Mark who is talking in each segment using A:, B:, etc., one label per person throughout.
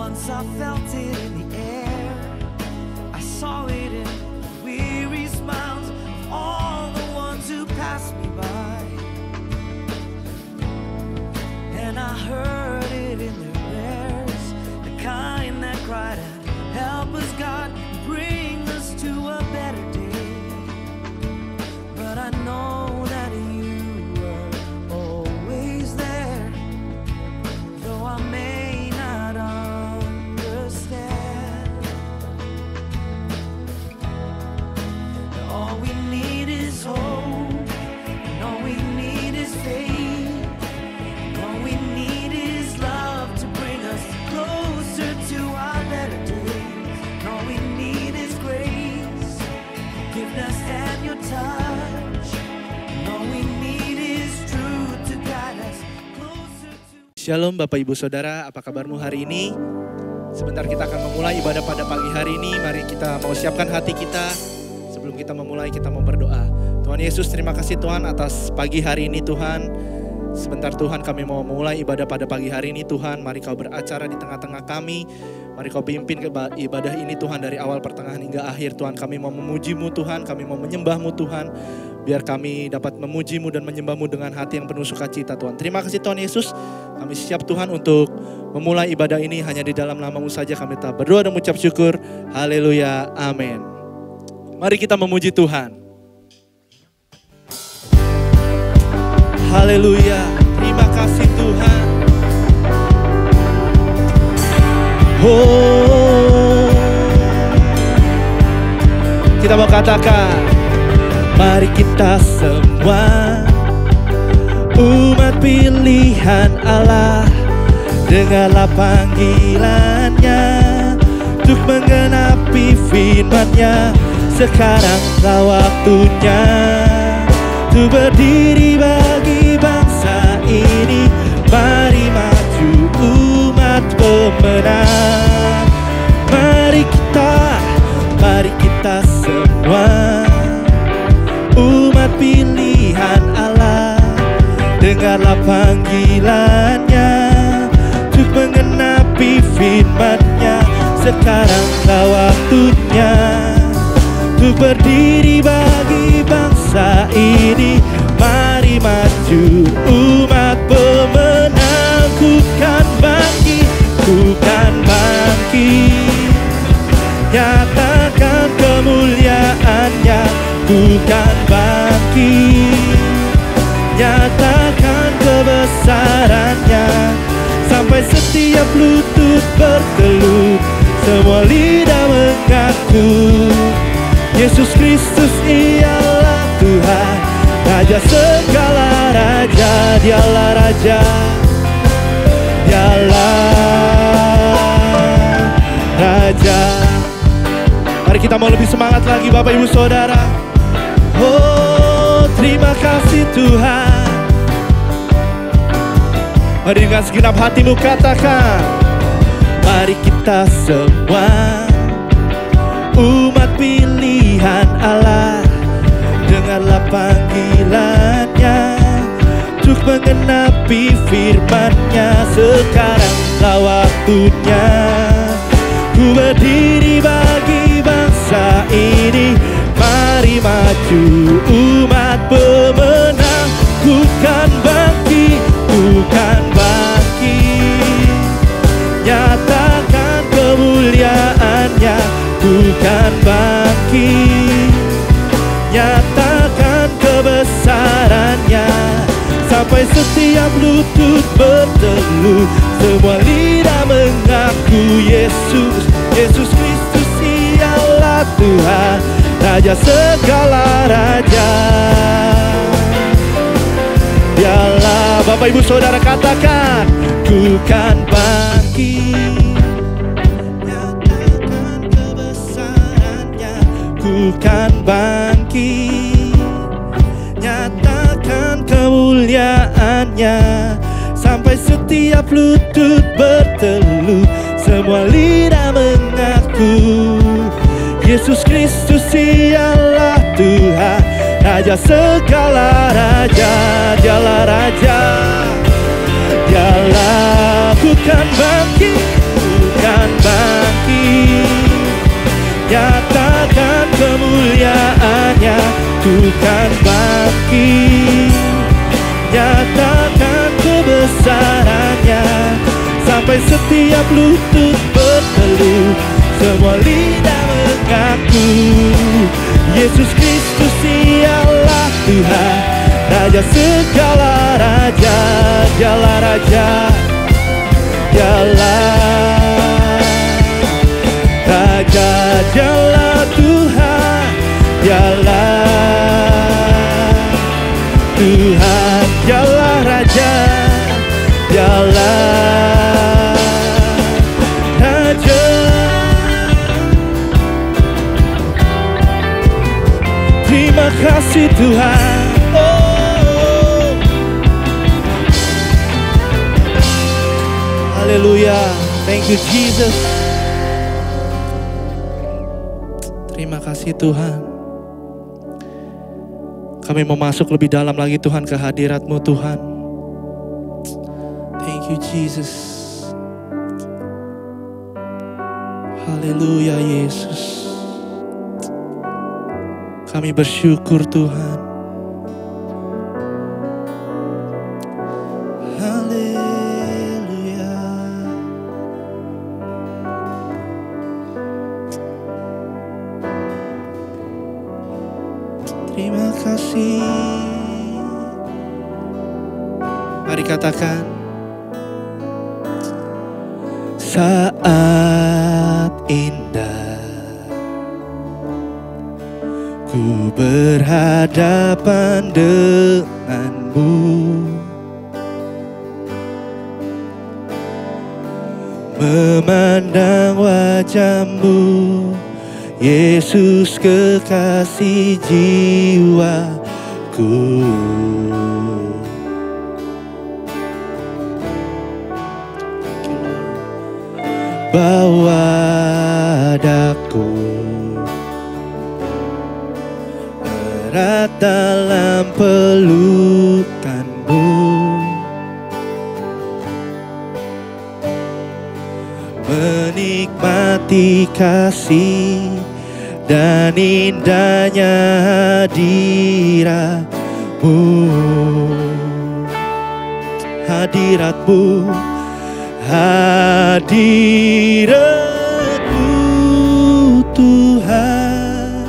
A: Once I felt it in the air, I saw it in the weary smiles of all the ones who passed me by. And I heard it in their prayers, the kind that cried out, help us God, bring us to a better day. But I know that you were always there, though I may not understand. All we need is hope, and all we need is faith, and all we need is love to bring us closer to our better days. And all we need is grace, forgiveness and your touch. And all we need is truth to guide us closer to...
B: Shalom Bapak Ibu Saudara, apa kabarmu hari ini? Sebentar kita akan memulai ibadah pada pagi hari ini. Mari kita mau siapkan hati kita. Sebelum kita memulai, kita mau berdoa. Tuhan Yesus, terima kasih Tuhan atas pagi hari ini Tuhan. Sebentar Tuhan, kami mau memulai ibadah pada pagi hari ini Tuhan. Mari Kau beracara di tengah-tengah kami. Mari Kau pimpin ibadah ini Tuhan dari awal, pertengahan hingga akhir Tuhan. Kami mau memuji-Mu Tuhan, kami mau menyembah-Mu Tuhan. Biar kami dapat memuji-Mu dan menyembah-Mu dengan hati yang penuh sukacita Tuhan. Terima kasih Tuhan Yesus. Kami siap Tuhan untuk memulai ibadah ini hanya di dalam nama-Mu saja. Kami tak berdoa dan mengucap syukur. Haleluya. Amin. Mari kita memuji Tuhan. Haleluya. Terima kasih Tuhan. Oh. Kita mau katakan, mari kita semua umat pilihan Allah, dengarlah panggilannya untuk menggenapi firman-Nya. Sekaranglah waktunya untuk berdiri bagi bangsa ini. Mari maju umat pemenang. Mari kita semua umat pilihan Allah, dengarlah panggilannya untuk menggenapi firman-Nya. Sekaranglah waktunya untuk berdiri bagi bangsa ini. Mari maju umat pemenang. Ku kan bangkit, nyatakan kemuliaan-Nya. Ku kan bangkit, nyatakan kebesaran-Nya, sampai setiap lutut bertelut, semua lidah mengaku Yesus Kristus ialah Tuhan, Raja segala raja. Dialah Raja, Dialah Raja. Mari kita mau lebih semangat lagi Bapak Ibu Saudara. Oh, terima kasih Tuhan. Mari dengan segenap hatimu katakan, mari kita semua umat pilihan Allah, dengarlah panggilannya untuk menggenapi firman-Nya. Sekaranglah waktunya ku berdiri bagi bangsa ini. Mari maju umat pemenang. Ku kan bangkit, nyatakan kemuliaan-Nya. Ku kan bangkit, nyatakan kebesaran-Nya, sampai setiap lutut bertelut, semua lidah mengaku Yesus Kristus ialah Tuhan, Raja segala raja. Dialah, Bapak Ibu Saudara katakan, ku kan bangkit, nyatakan kebesaran-Nya. Ku kan bangkit, nyatakan kemuliaan-Nya, sampai setiap lutut bertelut, semua lidah mengaku Yesus Kristus ialah Tuhan, Raja segala raja. Dialah Raja, Dialah. Ku kan bangkit, ku kan Tuhan bangkit, nyatakan kebesarannya, sampai setiap lutut berteluh, semua lidah mengaku Yesus Kristus ialah Tuhan, Raja segala raja. Dialah Raja, dialah Raja, dialah Tuhan, dialah Tuhan, dialah Raja, dialah Raja. Terima kasih Tuhan. Haleluya. Thank you Jesus. Terima kasih Tuhan. Kami mau masuk lebih dalam lagi Tuhan ke hadirat-Mu Tuhan. Thank you Jesus. Haleluya Yesus. Kami bersyukur Tuhan. Haleluya. Terima kasih. Mari katakan. Saat indah ku berhadapan denganmu, memandang wajahmu, Yesus kekasih jiwaku. Bawa daku erat dalam pelukanmu, menikmati kasih dan indahnya hadiratmu. Hadiratmu, hadiratmu Tuhan,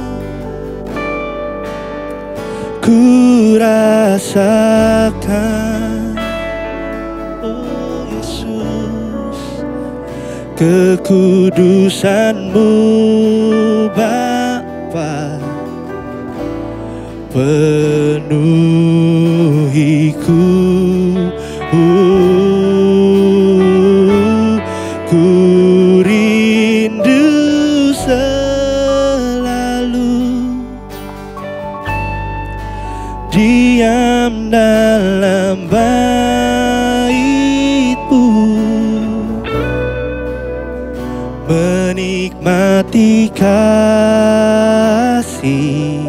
B: ku rasakan, oh Yesus, kekudusan-Mu Bapa, penuhiku. Ku rindu selalu diam dalam bait-Mu, menikmati kasih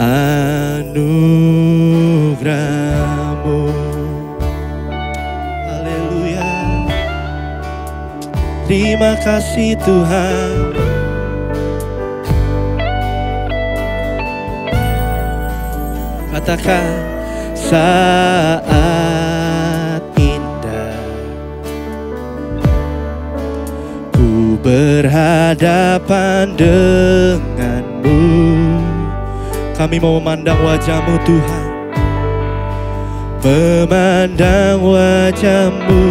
B: anugerah-Mu. Terima kasih Tuhan. Katakan, saat indah ku berhadapan denganmu. Kami mau memandang wajah-Mu Tuhan, memandang wajah-Mu,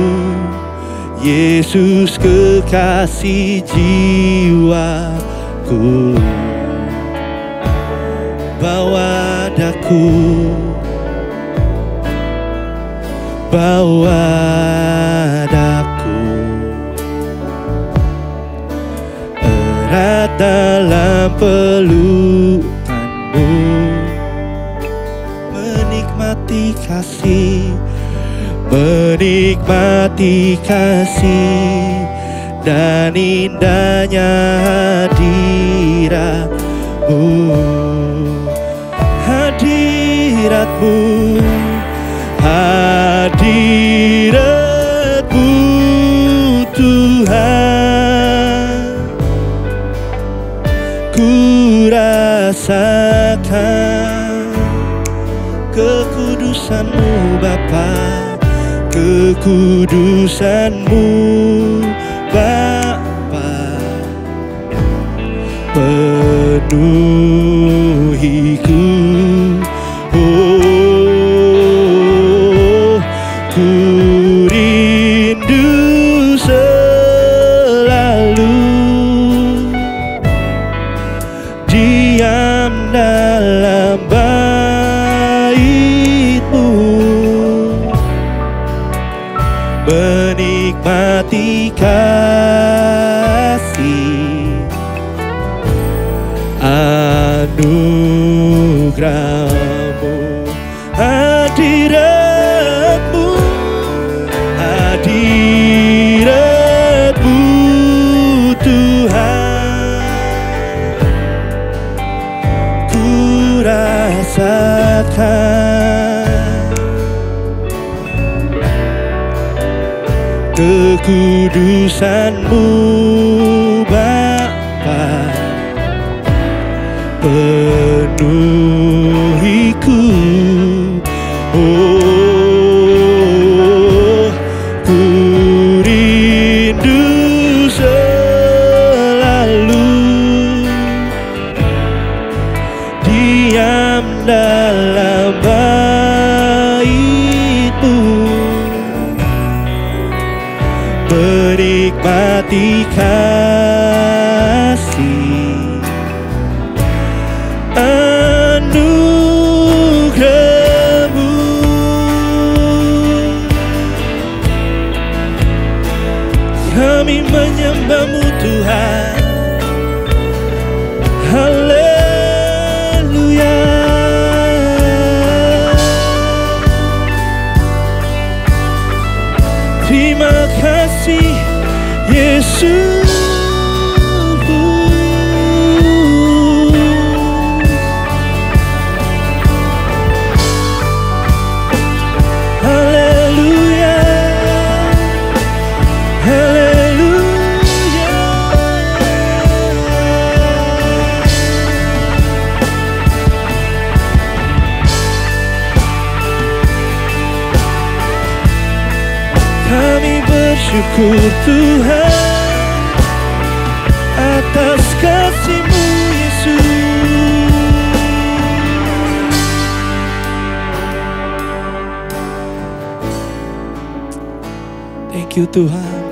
B: Yesus kekasih jiwaku. Bawa daku, bawa daku erat dalam pelukan-Mu, menikmati kasih, menikmati kasih dan indahnya hadirat-Mu. Hadirat-Mu, hadirat-Mu Tuhan, ku rasa rasakan kekudusan-Mu Bapa, kekudusan-Mu Bapa, penuhiku. Oh, ku rindu selalu diam dalam bait-Mu, menikmati kasih anugerah-Mu, hadirat-Mu, hadirat-Mu Tuhan, ku rasakan kekudusan-Mu Bapa, penuhiku. Oh, ku rindu selalu diam dalam bait-Mu, menikmati kasih anugerah-Mu. Kami menyembah-Mu Tuhan, haleluya. Terima kasih Yesus. Haleluya, haleluya. Kami bersyukur Tuhan atas kasih-Mu Yesus. Thank you Tuhan.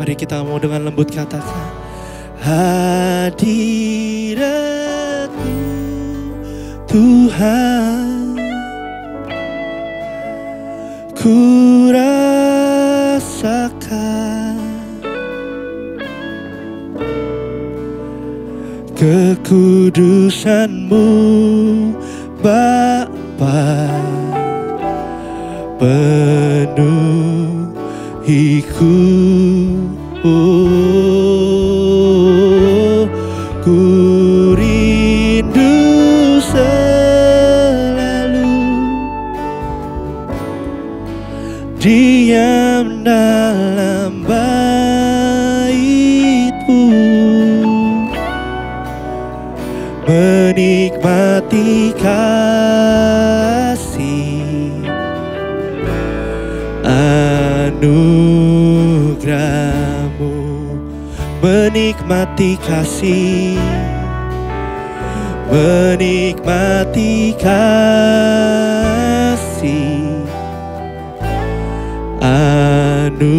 B: Mari kita mau dengan lembut katakan, hadirat-Mu Tuhan, ku rasakan kekudusan-Mu Bapa, penuhiku. Oh, ku rindu selalu diam dalam bait-Mu, menikmati kasih anugerah-Mu, menikmati kasih, menikmati kasih anugerah-Mu.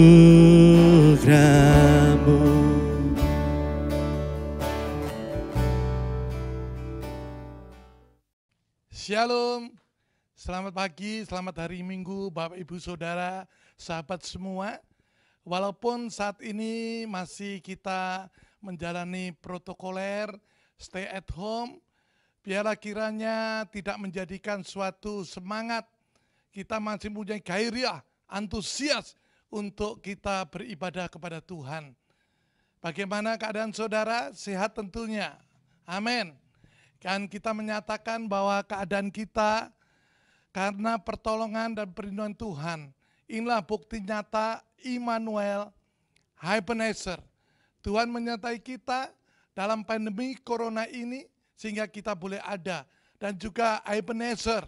C: Shalom, selamat pagi, selamat hari Minggu Bapak Ibu Saudara, sahabat semua. Walaupun saat ini masih kita menjalani protokoler, stay at home, biarlah kiranya tidak menjadikan suatu semangat. Kita masih punya gairah, antusias untuk kita beribadah kepada Tuhan. Bagaimana keadaan saudara? Sehat tentunya. Amin. Kan kita menyatakan bahwa keadaan kita karena pertolongan dan perlindungan Tuhan. Inilah bukti nyata Immanuel, Ebenezer. Tuhan menyertai kita dalam pandemi corona ini sehingga kita boleh ada. Dan juga Ebenezer,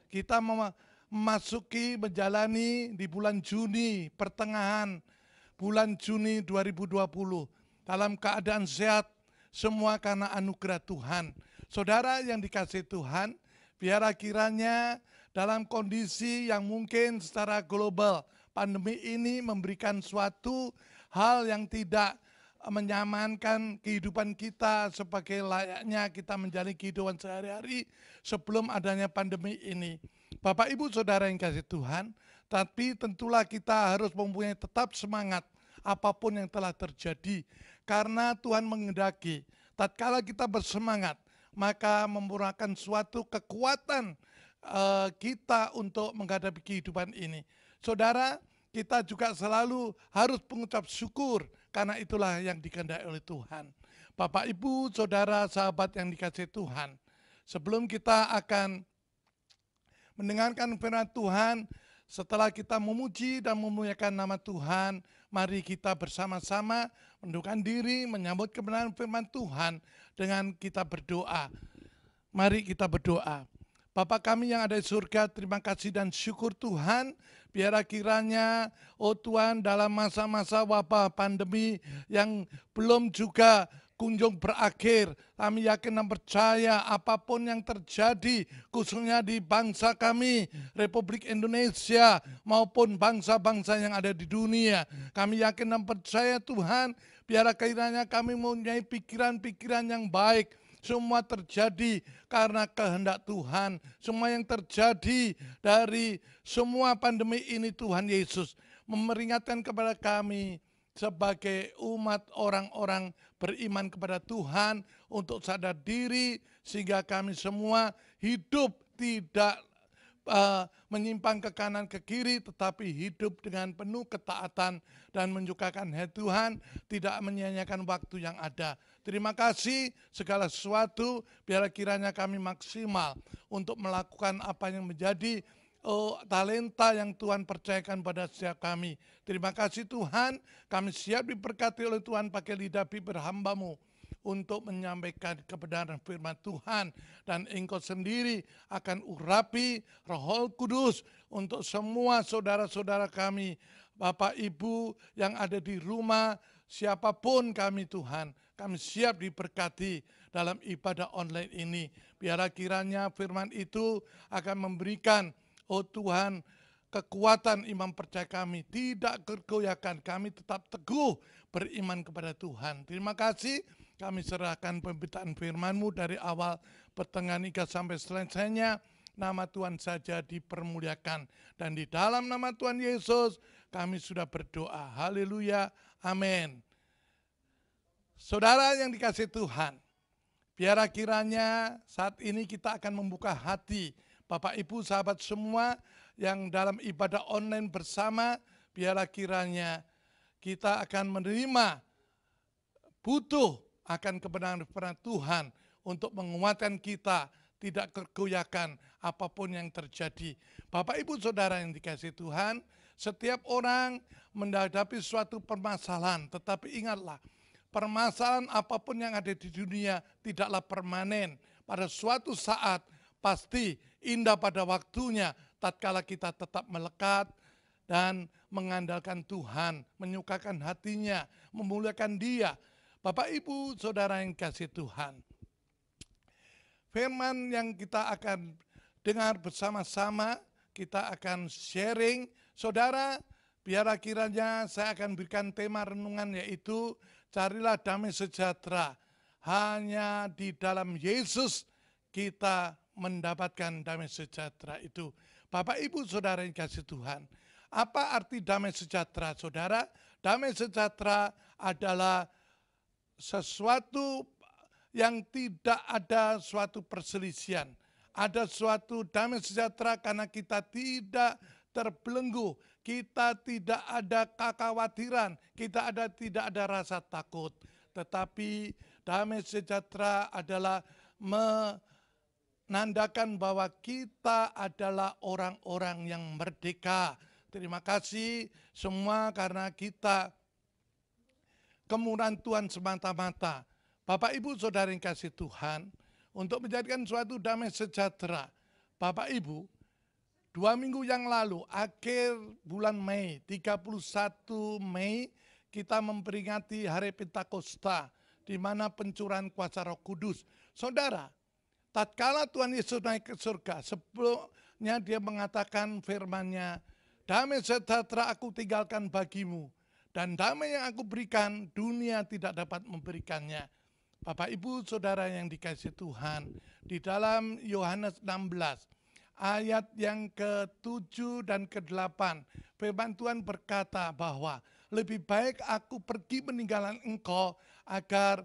C: kita memasuki menjalani di bulan Juni, pertengahan bulan Juni 2020 dalam keadaan sehat, semua karena anugerah Tuhan. Saudara yang dikasihi Tuhan, biar kiranya dalam kondisi yang mungkin secara global pandemi ini memberikan suatu hal yang tidak menyamankan kehidupan kita sebagai layaknya kita menjalani kehidupan sehari-hari sebelum adanya pandemi ini. Bapak Ibu Saudara yang kasih Tuhan, tapi tentulah kita harus mempunyai tetap semangat apapun yang telah terjadi. Karena Tuhan menghendaki, tatkala kita bersemangat, maka memurahkan suatu kekuatan kita untuk menghadapi kehidupan ini. Saudara, kita juga selalu harus mengucap syukur karena itulah yang dikehendaki oleh Tuhan. Bapak, Ibu, Saudara, sahabat yang dikasihi Tuhan, sebelum kita akan mendengarkan firman Tuhan, setelah kita memuji dan memuliakan nama Tuhan, mari kita bersama-sama mendukung diri, menyambut kebenaran firman Tuhan dengan kita berdoa. Mari kita berdoa. Bapa kami yang ada di surga, terima kasih dan syukur Tuhan, biar kiranya, oh Tuhan, dalam masa-masa wabah pandemi yang belum juga kunjung berakhir, kami yakin dan percaya apapun yang terjadi, khususnya di bangsa kami, Republik Indonesia, maupun bangsa-bangsa yang ada di dunia, kami yakin dan percaya Tuhan, biar kiranya kami mempunyai pikiran-pikiran yang baik. Semua terjadi karena kehendak Tuhan. Semua yang terjadi dari semua pandemi ini Tuhan Yesus memperingatkan kepada kami sebagai umat orang-orang beriman kepada Tuhan untuk sadar diri sehingga kami semua hidup tidak menyimpang ke kanan ke kiri, tetapi hidup dengan penuh ketaatan dan menyukakan hati Tuhan, tidak menyia-nyiakan waktu yang ada. Terima kasih segala sesuatu, biar kiranya kami maksimal untuk melakukan apa yang menjadi talenta yang Tuhan percayakan pada setiap kami. Terima kasih Tuhan, kami siap diberkati oleh Tuhan pakai lidah bibir hamba-Mu untuk menyampaikan kebenaran firman Tuhan, dan Engkau sendiri akan urapi Roh Kudus untuk semua saudara-saudara kami, Bapak Ibu yang ada di rumah, siapapun kami Tuhan, kami siap diberkati dalam ibadah online ini. Biar kiranya firman itu akan memberikan, oh Tuhan, kekuatan iman percaya kami, tidak tergoyahkan, kami tetap teguh beriman kepada Tuhan. Terima kasih, kami serahkan pemberitaan firman-Mu dari awal, pertengahan hingga sampai selesainya. Nama Tuhan saja dipermuliakan. Dan di dalam nama Tuhan Yesus, kami sudah berdoa. Haleluya, amin. Saudara yang dikasihi Tuhan, biar kiranya saat ini kita akan membuka hati, Bapak Ibu sahabat semua yang dalam ibadah online bersama, biar kiranya kita akan menerima butuh akan kebenaran firman Tuhan untuk menguatkan kita, tidak tergoyahkan apapun yang terjadi. Bapak Ibu Saudara yang dikasihi Tuhan, setiap orang menghadapi suatu permasalahan, tetapi ingatlah, permasalahan apapun yang ada di dunia tidaklah permanen. Pada suatu saat pasti indah pada waktunya, tatkala kita tetap melekat dan mengandalkan Tuhan, menyukakan hatinya, memuliakan Dia. Bapak Ibu Saudara yang kasih Tuhan, firman yang kita akan dengar bersama-sama, kita akan sharing. Saudara, biar kiranya saya akan berikan tema renungan, yaitu carilah damai sejahtera. Hanya di dalam Yesus kita mendapatkan damai sejahtera itu. Bapak Ibu Saudara yang kasih Tuhan, apa arti damai sejahtera saudara? Damai sejahtera adalah sesuatu yang tidak ada suatu perselisihan. Ada suatu damai sejahtera karena kita tidak terbelenggu, kita tidak ada kekhawatiran, kita tidak ada rasa takut. Tetapi damai sejahtera adalah menandakan bahwa kita adalah orang-orang yang merdeka. Terima kasih semua karena kita kemurahan Tuhan semata-mata. Bapak Ibu Saudara yang kasih Tuhan, untuk menjadikan suatu damai sejahtera, Bapak Ibu, 2 minggu yang lalu, akhir bulan Mei, 31 Mei, kita memperingati Hari Pentakosta, di mana pencurahan kuasa Roh Kudus. Saudara, tatkala Tuhan Yesus naik ke surga, sebelumnya dia mengatakan firman-Nya, damai sejahtera aku tinggalkan bagimu, dan damai yang aku berikan, dunia tidak dapat memberikannya. Bapak Ibu Saudara yang dikasihi Tuhan, di dalam Yohanes 16, ayat yang ke-7 dan ke-8, firman Tuhan berkata bahwa lebih baik aku pergi meninggalkan engkau agar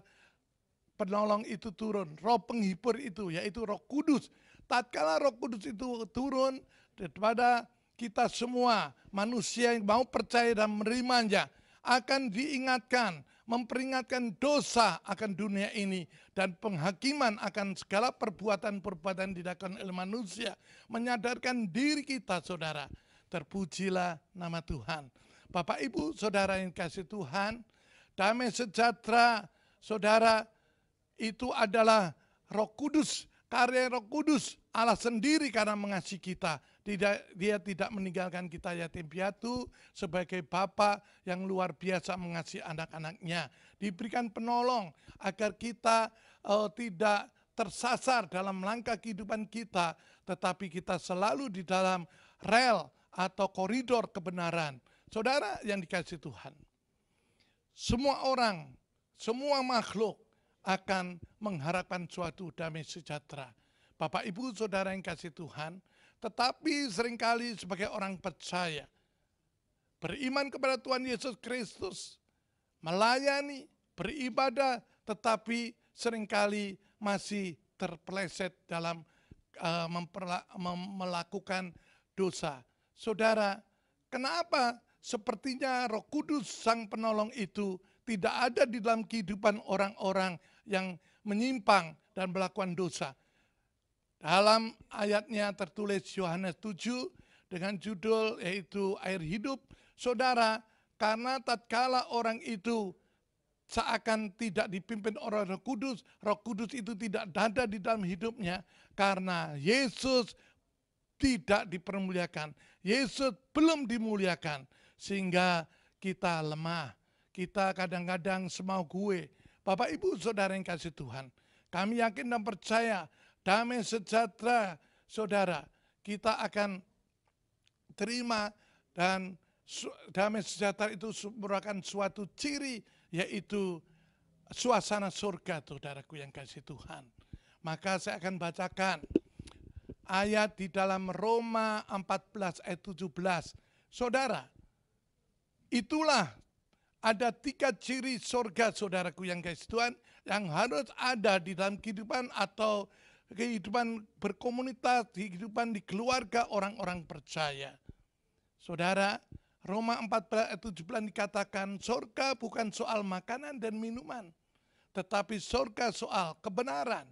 C: penolong itu turun, roh penghibur itu, yaitu Roh Kudus. Tatkala Roh Kudus itu turun kepada kita semua, manusia yang mau percaya dan menerimanya, akan diingatkan, memperingatkan dosa akan dunia ini, dan penghakiman akan segala perbuatan-perbuatan dilakukan oleh manusia, menyadarkan diri kita, saudara. Terpujilah nama Tuhan. Bapak Ibu Saudara yang kasih Tuhan, damai sejahtera, saudara, itu adalah Roh Kudus, karya Roh Kudus, Allah sendiri karena mengasihi kita. Dia tidak meninggalkan kita yatim piatu, sebagai Bapa yang luar biasa mengasihi anak-anaknya. Diberikan penolong agar kita tidak tersasar dalam langkah kehidupan kita, tetapi kita selalu di dalam rel atau koridor kebenaran. Saudara yang dikasihi Tuhan, semua orang, semua makhluk akan mengharapkan suatu damai sejahtera. Bapak Ibu Saudara yang kasih Tuhan, tetapi seringkali sebagai orang percaya, beriman kepada Tuhan Yesus Kristus, melayani, beribadah, tetapi seringkali masih terpeleset dalam melakukan dosa. Saudara, kenapa sepertinya Roh Kudus Sang Penolong itu tidak ada di dalam kehidupan orang-orang yang menyimpang dan melakukan dosa? Dalam ayatnya tertulis Yohanes 7 dengan judul yaitu air hidup. Saudara, karena tatkala orang itu seakan tidak dipimpin oleh Roh Kudus itu tidak ada di dalam hidupnya karena Yesus tidak dipermuliakan. Yesus belum dimuliakan sehingga kita lemah. Kita kadang-kadang semau gue. Bapak Ibu Saudara yang kasih Tuhan, kami yakin dan percaya damai sejahtera, saudara, kita akan terima, dan damai sejahtera itu merupakan suatu ciri, yaitu suasana surga, saudaraku yang kasih Tuhan. Maka saya akan bacakan ayat di dalam Roma 14 ayat 17. Saudara, itulah ada 3 ciri surga, saudaraku yang kasih Tuhan, yang harus ada di dalam kehidupan atau kehidupan berkomunitas, kehidupan di keluarga orang-orang percaya. Saudara, Roma 14 ayat 17 dikatakan, surga bukan soal makanan dan minuman, tetapi surga soal kebenaran,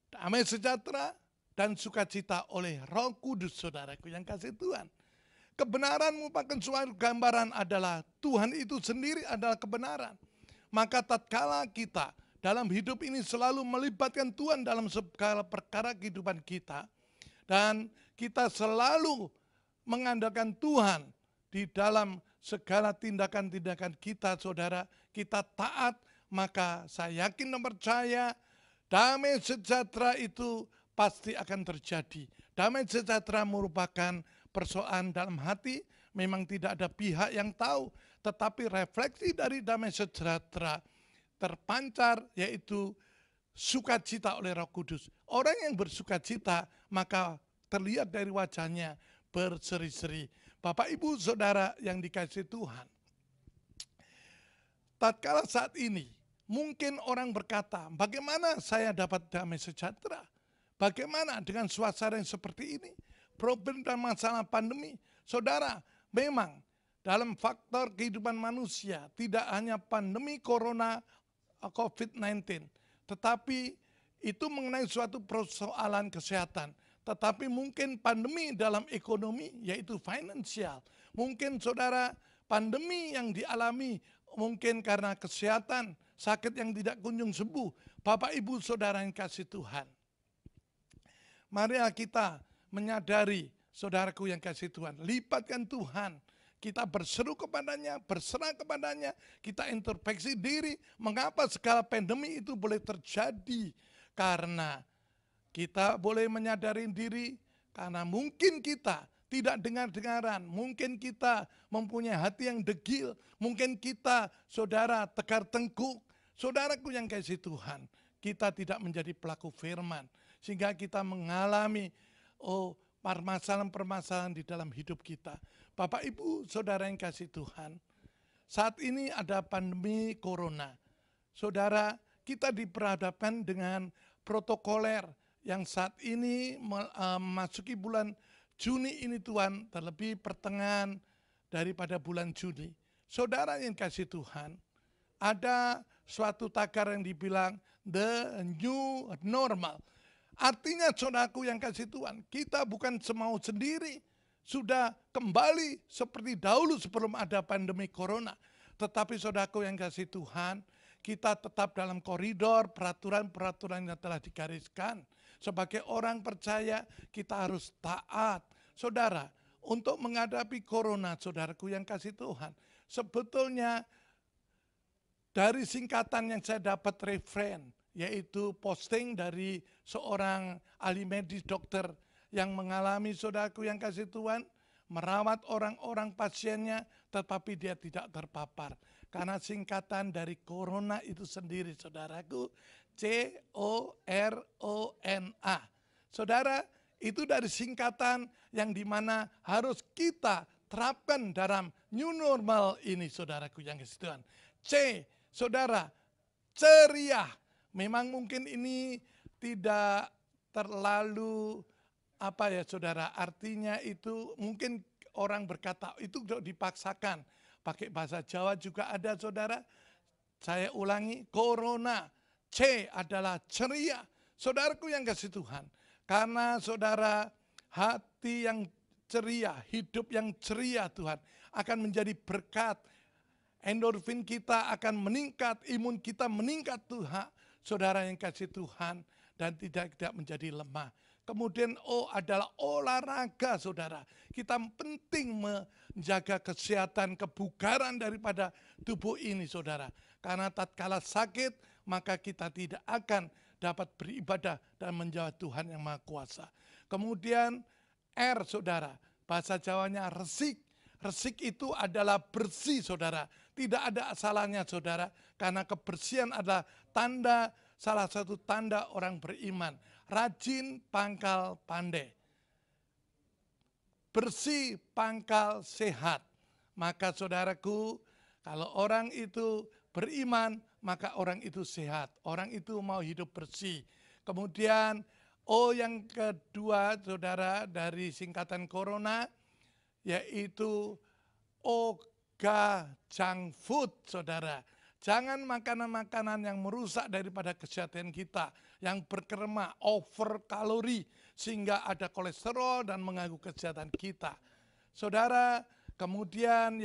C: damai sejahtera, dan sukacita oleh Roh Kudus, saudaraku yang kasih Tuhan. Kebenaran merupakan suatu gambaran adalah Tuhan itu sendiri adalah kebenaran. Maka tatkala kita dalam hidup ini selalu melibatkan Tuhan dalam segala perkara kehidupan kita, dan kita selalu mengandalkan Tuhan di dalam segala tindakan-tindakan kita, saudara, kita taat, maka saya yakin dan percaya damai sejahtera itu pasti akan terjadi. Damai sejahtera merupakan persoalan dalam hati, memang tidak ada pihak yang tahu, tetapi refleksi dari damai sejahtera terpancar, yaitu sukacita oleh Roh Kudus. Orang yang bersukacita, maka terlihat dari wajahnya berseri-seri. Bapak Ibu Saudara yang dikasihi Tuhan, tatkala saat ini mungkin orang berkata, bagaimana saya dapat damai sejahtera? Bagaimana dengan suasana yang seperti ini? Problem dan masalah pandemi. Saudara, memang dalam faktor kehidupan manusia tidak hanya pandemi corona COVID-19, tetapi itu mengenai suatu persoalan kesehatan. Tetapi mungkin pandemi dalam ekonomi, yaitu finansial. Mungkin saudara, pandemi yang dialami mungkin karena kesehatan, sakit yang tidak kunjung sembuh. Bapak Ibu Saudara yang kasih Tuhan, marilah kita menyadari, saudaraku yang kasih Tuhan, lipatkan Tuhan. Kita berseru kepadanya, berserah kepadanya, kita introspeksi diri, mengapa segala pandemi itu boleh terjadi. Karena kita boleh menyadari diri, karena mungkin kita tidak dengar-dengaran, mungkin kita mempunyai hati yang degil, mungkin kita, saudara, tegar tengkuk. Saudaraku yang kasih Tuhan, kita tidak menjadi pelaku firman, sehingga kita mengalami permasalahan-permasalahan di dalam hidup kita. Bapak Ibu Saudara yang kasih Tuhan, saat ini ada pandemi corona. Saudara, kita diperhadapkan dengan protokoler yang saat ini memasuki bulan Juni ini Tuhan, terlebih pertengahan daripada bulan Juni. Saudara yang kasih Tuhan, ada suatu tagar yang dibilang the new normal. Artinya saudaraku yang kasih Tuhan, kita bukan semau sendiri, sudah kembali seperti dahulu sebelum ada pandemi corona. Tetapi saudaraku yang kasih Tuhan, kita tetap dalam koridor peraturan-peraturan yang telah digariskan. Sebagai orang percaya kita harus taat. Saudara, untuk menghadapi corona, saudaraku yang kasih Tuhan, sebetulnya dari singkatan yang saya dapat referen, yaitu posting dari seorang ahli medis dokter yang mengalami, saudaraku yang kasih Tuhan, merawat orang-orang pasiennya tetapi dia tidak terpapar. Karena singkatan dari corona itu sendiri, saudaraku, C-O-R-O-N-A. Saudara, itu dari singkatan yang dimana harus kita terapkan dalam new normal ini, saudaraku yang kasih Tuhan. C, saudara, ceria. Memang mungkin ini tidak terlalu saudara, artinya itu mungkin orang berkata itu dipaksakan. Pakai bahasa Jawa juga ada, saudara. Saya ulangi, corona. C adalah ceria. Saudaraku yang kasih Tuhan, karena saudara, hati yang ceria, hidup yang ceria Tuhan akan menjadi berkat. Endorfin kita akan meningkat, imun kita meningkat Tuhan. Saudara yang kasih Tuhan, dan tidak menjadi lemah. Kemudian O adalah olahraga, saudara. Kita penting menjaga kesehatan, kebugaran daripada tubuh ini, saudara. Karena tatkala sakit, maka kita tidak akan dapat beribadah dan menjawab Tuhan yang Maha Kuasa. Kemudian R, saudara. Bahasa Jawanya resik. Resik itu adalah bersih, saudara. Tidak ada salahnya, saudara. Karena kebersihan adalah salah satu tanda orang beriman. Rajin, pangkal, pandai. Bersih, pangkal, sehat. Maka saudaraku, kalau orang itu beriman, maka orang itu sehat. Orang itu mau hidup bersih. Kemudian O yang kedua, saudara, dari singkatan corona, yaitu Oga junk food, saudara. Jangan makanan-makanan yang merusak daripada kesehatan kita, yang berkerma, over kalori, sehingga ada kolesterol dan mengganggu kesehatan kita. Saudara, kemudian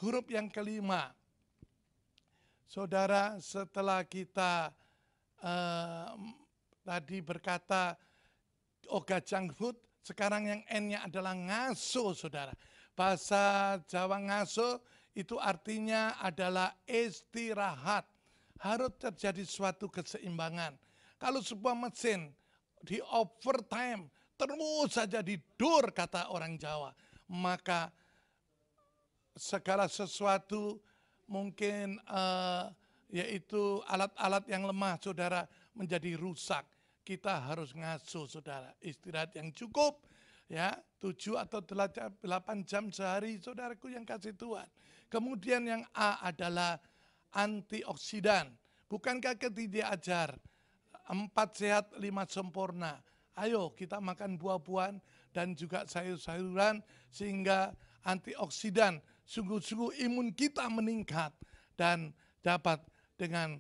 C: huruf yang kelima. Saudara, setelah kita tadi berkata Oga junk food, sekarang yang N-nya adalah ngaso, saudara. Bahasa Jawa ngaso itu artinya adalah istirahat. Harus terjadi suatu keseimbangan. Kalau sebuah mesin di overtime, terus saja didur, kata orang Jawa, maka segala sesuatu mungkin yaitu alat-alat yang lemah, saudara, menjadi rusak. Kita harus ngasuh, saudara, istirahat yang cukup, ya, 7 atau 8 jam sehari, saudaraku yang kasih Tuhan. Kemudian yang A adalah antioksidan. Bukankah kita diajar 4 sehat 5 sempurna? Ayo kita makan buah-buahan dan juga sayur-sayuran sehingga antioksidan, sungguh-sungguh imun kita meningkat dan dapat dengan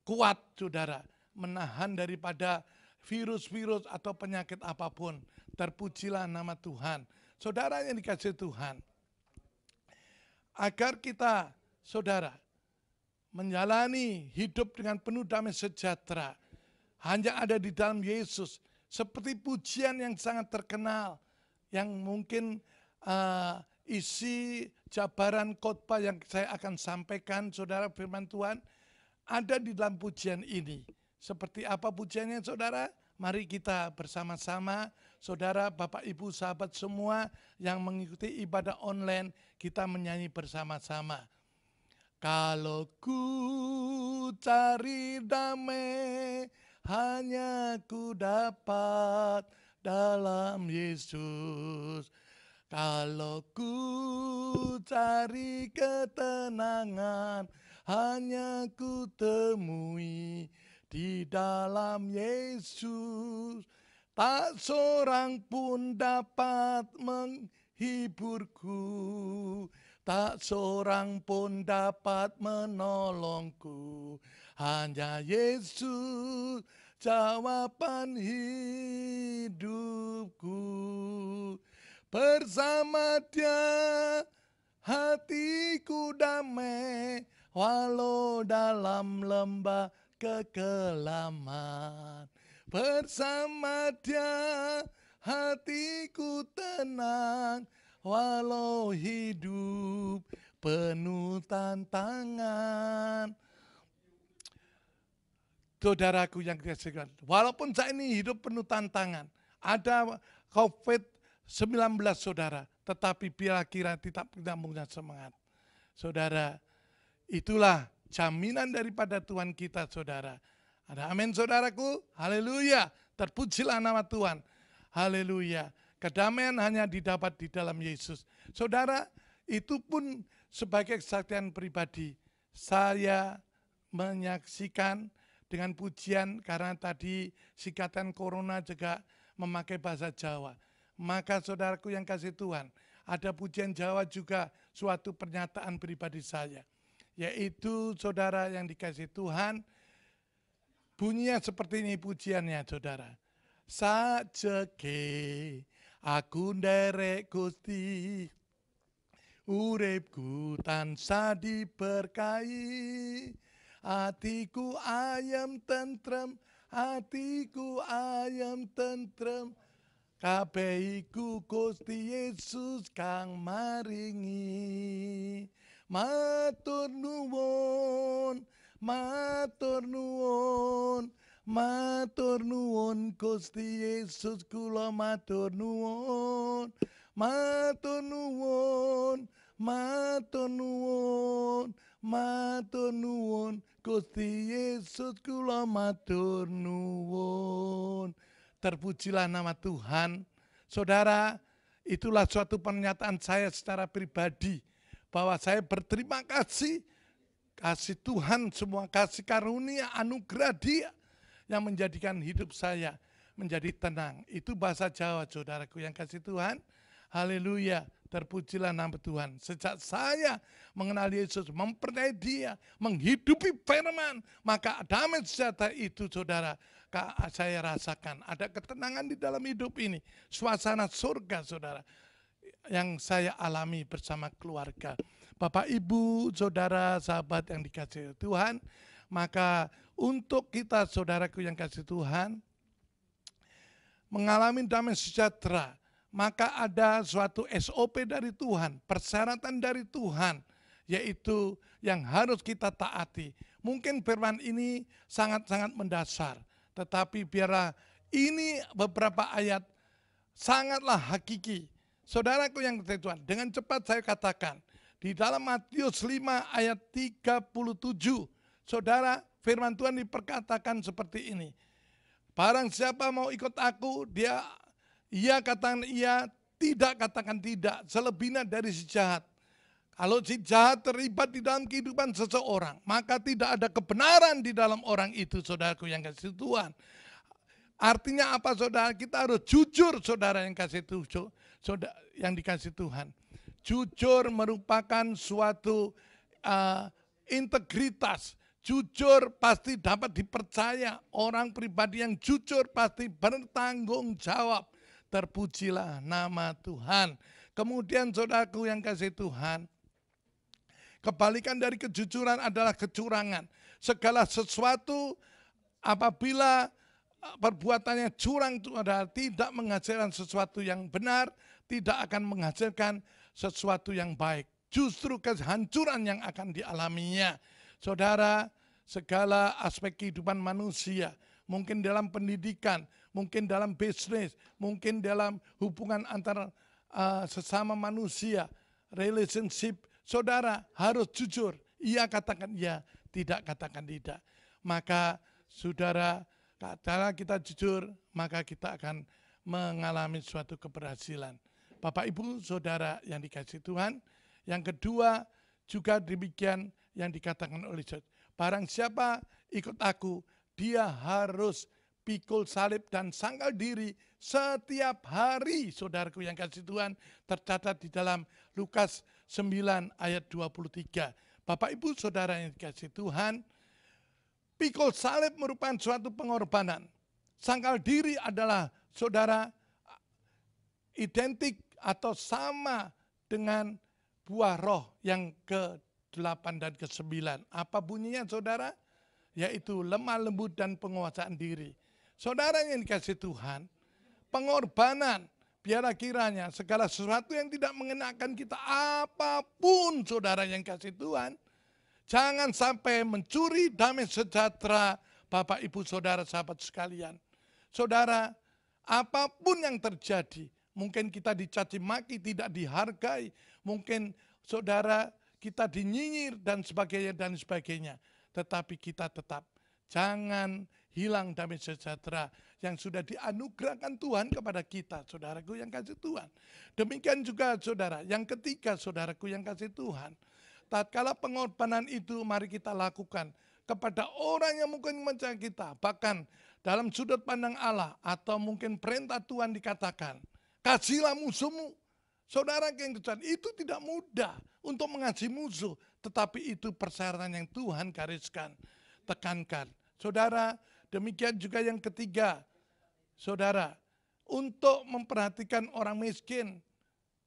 C: kuat, saudara, menahan daripada virus-virus atau penyakit apapun. Terpujilah nama Tuhan. Saudara yang dikasih Tuhan, agar kita, saudara, menjalani hidup dengan penuh damai sejahtera hanya ada di dalam Yesus. Seperti pujian yang sangat terkenal, yang mungkin isi jabaran khotbah yang saya akan sampaikan, saudara, firman Tuhan, ada di dalam pujian ini. Seperti apa pujiannya, saudara? Mari kita bersama-sama, saudara, Bapak, Ibu, sahabat semua yang mengikuti ibadah online, kita menyanyi bersama-sama. Kalau ku cari damai, hanya ku dapat dalam Yesus. Kalau ku cari ketenangan, hanya ku temui di dalam Yesus. Tak seorang pun dapat menghiburku, tak seorang pun dapat menolongku. Hanya Yesus jawaban hidupku. Bersama Dia hatiku damai, walau dalam lembah kekelaman. Bersama Dia hatiku tenang, walau hidup penuh tantangan. Saudaraku yang dikasihi, walaupun saya ini hidup penuh tantangan, ada COVID-19 saudara, tetapi bila kira tidak punya semangat. Saudara, itulah jaminan daripada Tuhan kita, saudara. Ada amin, saudaraku? Haleluya, terpujilah nama Tuhan. Haleluya, kedamaian hanya didapat di dalam Yesus. Saudara, itu pun sebagai kesaksian pribadi, saya menyaksikan dengan pujian, karena tadi Sikatan Corona juga memakai bahasa Jawa. Maka saudaraku yang kasih Tuhan, ada pujian Jawa juga suatu pernyataan pribadi saya. Yaitu saudara yang dikasih Tuhan, bunyinya seperti ini pujiannya, saudara. Sajeke aku nderek Gusti, uripku tansah diberkahi. Hatiku ayam tentrem, hatiku ayam tentrem, kabeh iku Gusti Yesus kang maringi. Matur nuwun, matur nuwun, matur nuwun Gusti Yesus, kula matur nuwun, matur nuwun, matur nuwun, matur nuwun Gusti Yesus, kula matur nuwun. Terpujilah nama Tuhan. Saudara, itulah suatu pernyataan saya secara pribadi, bahwa saya berterima kasih Tuhan, semua kasih karunia, anugerah Dia yang menjadikan hidup saya menjadi tenang. Itu bahasa Jawa, saudaraku yang kasih Tuhan. Haleluya, terpujilah nama Tuhan. Sejak saya mengenal Yesus, mempercayai Dia, menghidupi firman, maka damai sejahtera itu, saudara, saya rasakan. Ada ketenangan di dalam hidup ini. Suasana surga, saudara, yang saya alami bersama keluarga. Bapak, Ibu, saudara, sahabat yang dikasihi Tuhan, maka untuk kita, saudaraku yang kasih Tuhan, mengalami damai sejahtera, maka ada suatu SOP dari Tuhan, persyaratan dari Tuhan, yaitu yang harus kita taati. Mungkin firman ini sangat-sangat mendasar, tetapi biarlah ini beberapa ayat sangatlah hakiki. Saudaraku yang kasih Tuhan, dengan cepat saya katakan, di dalam Matius 5 ayat 37, saudara, firman Tuhan diperkatakan seperti ini. Barang siapa mau ikut aku, ia katakan iya, tidak katakan tidak, selebihnya dari si jahat. Kalau si jahat terlibat di dalam kehidupan seseorang, maka tidak ada kebenaran di dalam orang itu, saudaraku yang kasih Tuhan. Artinya apa, saudara? Kita harus jujur, saudara yang kasih Tuhan, saudara yang dikasih Tuhan. Jujur merupakan suatu integritas. Jujur pasti dapat dipercaya. Orang pribadi yang jujur pasti bertanggung jawab. Terpujilah nama Tuhan. Kemudian saudaraku yang kasih Tuhan, Kebalikan dari kejujuran adalah kecurangan. Segala sesuatu apabila perbuatannya curang itu adalah tidak menghasilkan sesuatu yang benar, tidak akan menghasilkan sesuatu yang baik. Justru kehancuran yang akan dialaminya. Saudara, segala aspek kehidupan manusia, mungkin dalam pendidikan, mungkin dalam bisnis, mungkin dalam hubungan antara sesama manusia, relationship, saudara harus jujur. Iya katakan iya, tidak katakan tidak. Maka saudara, kalau kita jujur, maka kita akan mengalami suatu keberhasilan. Bapak Ibu Saudara yang dikasihi Tuhan, yang kedua juga demikian yang dikatakan oleh Yesus. Barang siapa ikut aku, dia harus pikul salib dan sangkal diri setiap hari. Saudaraku yang kasih Tuhan, tercatat di dalam Lukas 9 ayat 23. Bapak Ibu Saudara yang dikasih Tuhan, pikul salib merupakan suatu pengorbanan. Sangkal diri adalah, saudara, identik atau sama dengan buah roh yang ke-8 dan ke-9. Apa bunyinya saudara? Yaitu lemah lembut dan penguasaan diri. Saudara yang dikasih Tuhan, pengorbanan, biarlah kiranya segala sesuatu yang tidak mengenakan kita apapun, saudara yang kasih Tuhan, jangan sampai mencuri damai sejahtera Bapak Ibu Saudara sahabat sekalian. Saudara, apapun yang terjadi, mungkin kita dicaci maki, tidak dihargai, mungkin saudara kita dinyinyir dan sebagainya. Tetapi kita tetap jangan hilang damai sejahtera yang sudah dianugerahkan Tuhan kepada kita, saudaraku yang kasih Tuhan. Demikian juga saudara, yang ketiga saudaraku yang kasih Tuhan. Tatkala pengorbanan itu mari kita lakukan kepada orang yang mungkin mencari kita. Bahkan dalam sudut pandang Allah atau mungkin perintah Tuhan dikatakan, kasihlah musuhmu. Saudara yang kecil, itu tidak mudah untuk mengasihi musuh. Tetapi itu persyaratan yang Tuhan gariskan, tekankan. Saudara, demikian juga yang ketiga. Saudara, untuk memperhatikan orang miskin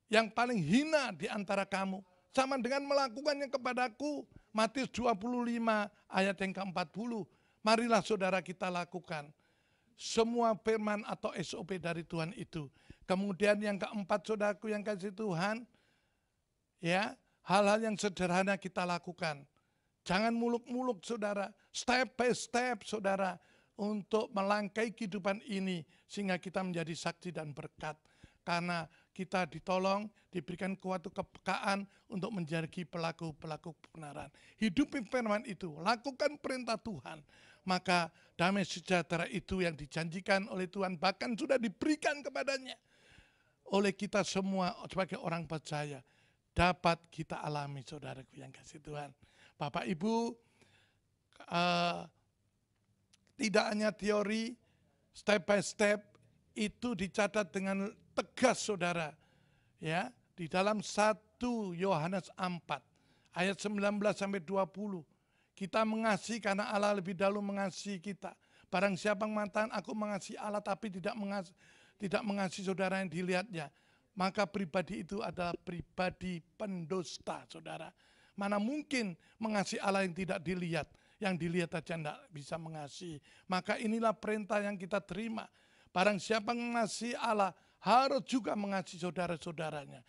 C: yang paling hina di antara kamu. Sama dengan melakukannya kepadaku. Matius 25 ayat yang ke-40. Marilah saudara kita lakukan semua firman atau SOP dari Tuhan itu. Kemudian yang keempat saudaraku yang kasih Tuhan, ya, hal-hal yang sederhana kita lakukan. Jangan muluk-muluk saudara, step by step saudara, untuk melangkai kehidupan ini sehingga kita menjadi saksi dan berkat. Karena kita ditolong, diberikan kuatu kepekaan untuk menjadi pelaku-pelaku kebenaran. Hidupi firman itu, lakukan perintah Tuhan. Maka damai sejahtera itu yang dijanjikan oleh Tuhan bahkan sudah diberikan kepadanya. Oleh kita semua sebagai orang percaya dapat kita alami saudaraku yang kasih Tuhan. Bapak Ibu, tidak hanya teori, step by step itu dicatat dengan tegas saudara. Ya, di dalam 1 Yohanes 4 ayat 19 sampai 20. Kita mengasihi karena Allah lebih dahulu mengasihi kita. Barang siapa yang mengatakan aku mengasihi Allah tapi tidak mengasihi saudara yang dilihatnya, maka pribadi itu adalah pribadi pendusta saudara. Mana mungkin mengasihi Allah yang tidak dilihat, yang dilihat saja tidak bisa mengasihi. Maka inilah perintah yang kita terima. Barang siapa yang mengasihi Allah harus juga mengasihi saudara-saudaranya.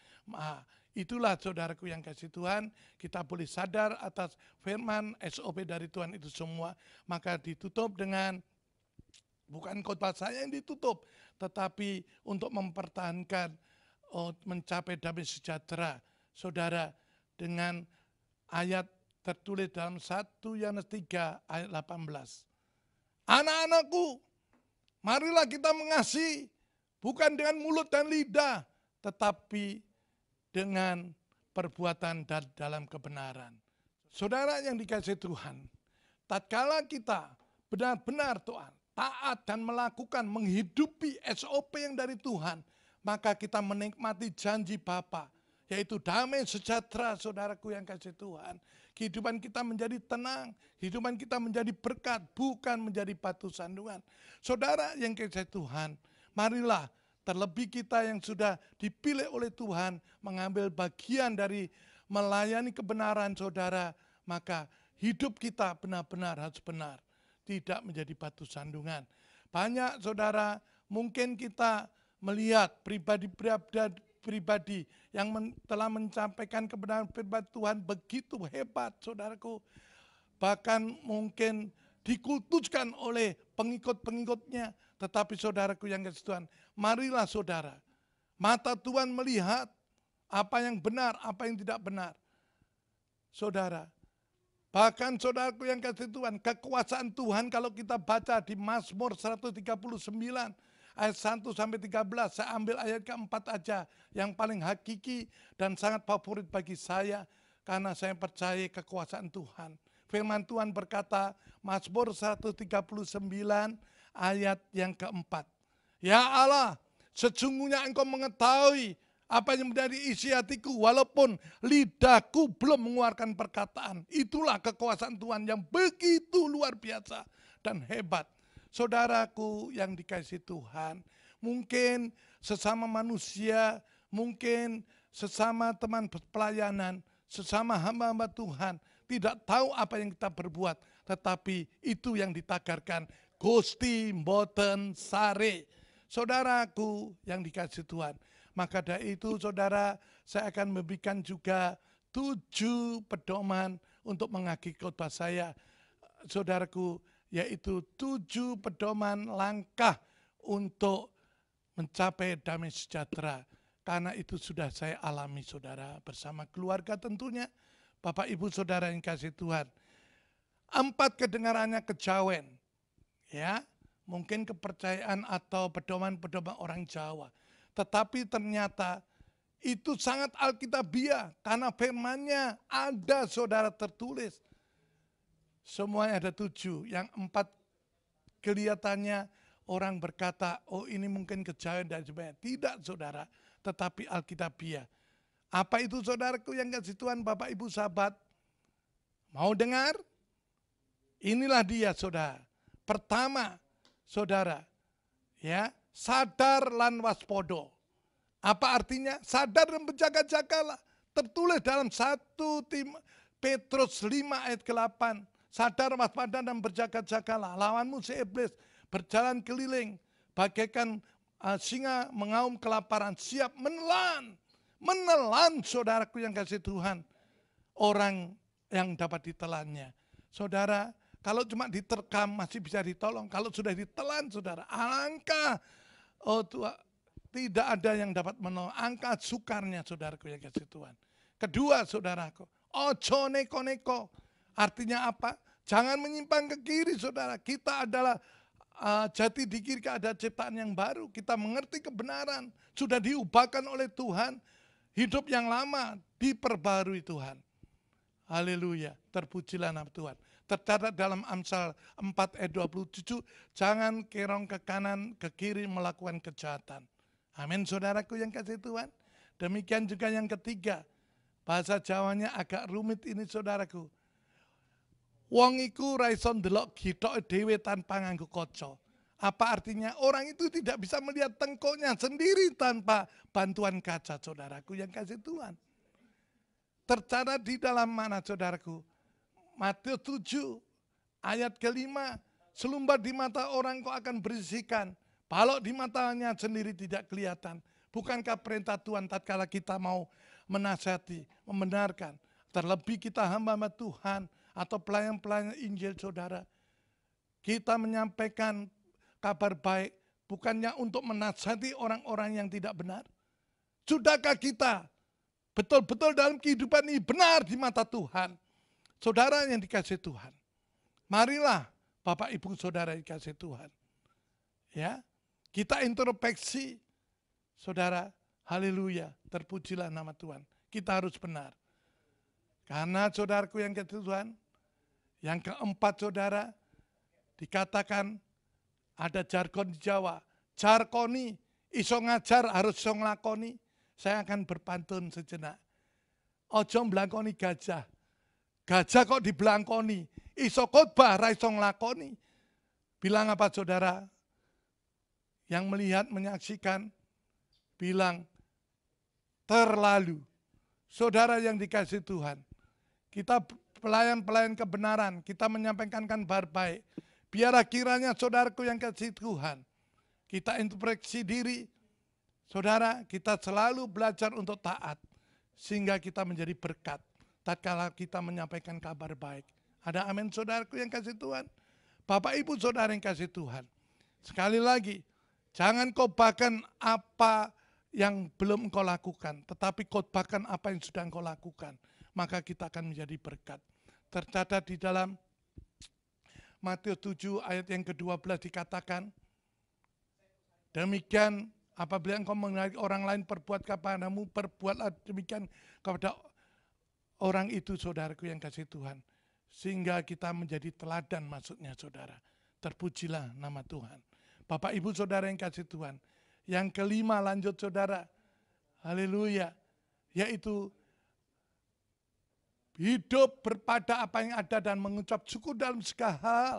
C: Itulah saudaraku yang kasih Tuhan, kita boleh sadar atas firman SOP dari Tuhan itu semua. Maka ditutup dengan, bukan khotbah saya yang ditutup, tetapi untuk mempertahankan, mencapai damai sejahtera. Saudara, dengan ayat tertulis dalam 1 Yohanes 3 ayat 18. Anak-anakku, marilah kita mengasihi, bukan dengan mulut dan lidah, tetapi dengan perbuatan dan dalam kebenaran. Saudara yang dikasihi Tuhan, tatkala kita benar-benar Tuhan, taat dan melakukan, menghidupi SOP yang dari Tuhan, maka kita menikmati janji Bapa, yaitu damai sejahtera saudaraku yang kasih Tuhan. Kehidupan kita menjadi tenang, kehidupan kita menjadi berkat, bukan menjadi batu sandungan. Saudara yang kasih Tuhan, marilah terlebih kita yang sudah dipilih oleh Tuhan mengambil bagian dari melayani kebenaran saudara, maka hidup kita benar-benar harus benar, tidak menjadi batu sandungan. Banyak saudara, mungkin kita melihat pribadi yang telah menyampaikan kebenaran firman Tuhan begitu hebat saudaraku. Bahkan mungkin dikultuskan oleh pengikut-pengikutnya. Tetapi saudaraku yang kasih Tuhan, marilah saudara, mata Tuhan melihat apa yang benar, apa yang tidak benar. Saudara, bahkan saudaraku yang kasih Tuhan, kekuasaan Tuhan kalau kita baca di Mazmur 139 ayat 1 sampai 13, saya ambil ayat keempat aja yang paling hakiki dan sangat favorit bagi saya karena saya percaya kekuasaan Tuhan. Firman Tuhan berkata, Mazmur 139 ayat yang keempat. Ya Allah, sesungguhnya Engkau mengetahui apa yang menjadi isi hatiku, walaupun lidahku belum mengeluarkan perkataan. Itulah kekuasaan Tuhan yang begitu luar biasa dan hebat. Saudaraku yang dikasihi Tuhan, mungkin sesama manusia, mungkin sesama teman pelayanan, sesama hamba-hamba Tuhan, tidak tahu apa yang kita berbuat, tetapi itu yang ditagarkan, Gusti mboten sare. Saudaraku yang dikasihi Tuhan, maka dari itu saudara, saya akan memberikan juga 7 pedoman untuk mengakhiri khotbah saya. Saudaraku, yaitu 7 pedoman langkah untuk mencapai damai sejahtera. Karena itu sudah saya alami saudara, bersama keluarga tentunya. Bapak Ibu Saudara yang kasih Tuhan. 4 kedengarannya kejawen. Ya, mungkin kepercayaan atau pedoman-pedoman orang Jawa. Tetapi ternyata itu sangat alkitabiah karena firman-Nya ada saudara tertulis. Semuanya ada 7, yang 4 kelihatannya orang berkata, oh ini mungkin kejawen dan sebagainya. Tidak saudara, tetapi alkitabiah. Apa itu saudaraku yang kasih Tuhan, Bapak Ibu sahabat? Mau dengar? Inilah dia saudara. Pertama, saudara, ya, sadar lan waspodo. Apa artinya? Sadar dan berjaga-jagalah. Tertulis dalam 1 Petrus 5 ayat ke-8. Sadar, waspada dan berjaga-jagalah. Lawanmu si iblis berjalan keliling bagaikan singa mengaum kelaparan, siap menelan. Menelan saudaraku yang kasih Tuhan. Orang yang dapat ditelannya. Saudara, kalau cuma diterkam masih bisa ditolong. Kalau sudah ditelan saudara, alangkah tidak ada yang dapat menolong. Angka sukarnya saudaraku yang kasih Tuhan. Kedua saudaraku, ojo neko-neko. Artinya apa? Jangan menyimpang ke kiri saudara. Kita adalah jati diri, ada ciptaan yang baru. Kita mengerti kebenaran. Sudah diubahkan oleh Tuhan. Hidup yang lama diperbarui Tuhan. Haleluya. Terpujilah nama Tuhan. Tercatat dalam Amsal 4 ayat 27. Jangan kerong ke kanan, ke kiri melakukan kejahatan. Amin saudaraku yang kasih Tuhan. Demikian juga yang ketiga. Bahasa Jawanya agak rumit ini saudaraku. Wong iku ra iso ndelok githoke dhewe tanpa nganggo kaca. Apa artinya? Orang itu tidak bisa melihat tengkuknya sendiri tanpa bantuan kaca, saudaraku yang kasih Tuhan. Tercatat di dalam mana, saudaraku? Matius 7 ayat ke-5. Selumbar di mata orang kau akan berisikan, balok di matanya sendiri tidak kelihatan. Bukankah perintah Tuhan tatkala kita mau menasihati, membenarkan, terlebih kita hamba-hamba Tuhan atau pelayan-pelayan Injil saudara. Kita menyampaikan kabar baik bukannya untuk menasihati orang-orang yang tidak benar. Sudahkah kita betul-betul dalam kehidupan ini benar di mata Tuhan? Saudara yang dikasihi Tuhan. Marilah Bapak Ibu Saudara yang dikasihi Tuhan. Ya, kita introspeksi. Saudara, haleluya, terpujilah nama Tuhan. Kita harus benar. Karena saudaraku yang dikasihi Tuhan, yang keempat saudara, dikatakan ada jargon di Jawa. Jarkoni, iso ngajar harus iso nglakoni. Saya akan berpantun sejenak. Ojo mblangkoni gajah. Gajah kok diblangkoni. Iso khotbah ra iso nglakoni. Bilang apa saudara? Yang melihat, menyaksikan, bilang terlalu. saudara yang dikasihi Tuhan, kita pelayan-pelayan kebenaran, kita menyampaikan kabar baik. Biarlah kiranya saudaraku yang kasih Tuhan, kita introspeksi diri, saudara, kita selalu belajar untuk taat, sehingga kita menjadi berkat tatkala kita menyampaikan kabar baik. Ada amin saudaraku yang kasih Tuhan? Bapak Ibu saudara yang kasih Tuhan, sekali lagi, jangan khotbahkan apa yang belum engkau lakukan, tetapi khotbahkan apa yang sudah engkau lakukan. Maka kita akan menjadi berkat. Tercatat di dalam Matius 7 ayat yang ke-12 dikatakan, demikian apabila engkau menghendaki orang lain berbuat kepadamu, berbuatlah demikian kepada orang itu, saudaraku yang kasih Tuhan. Sehingga kita menjadi teladan maksudnya saudara. Terpujilah nama Tuhan. Bapak Ibu saudara yang kasih Tuhan. Yang kelima lanjut saudara. Haleluya. Yaitu hidup berpada apa yang ada dan mengucap syukur dalam segala hal.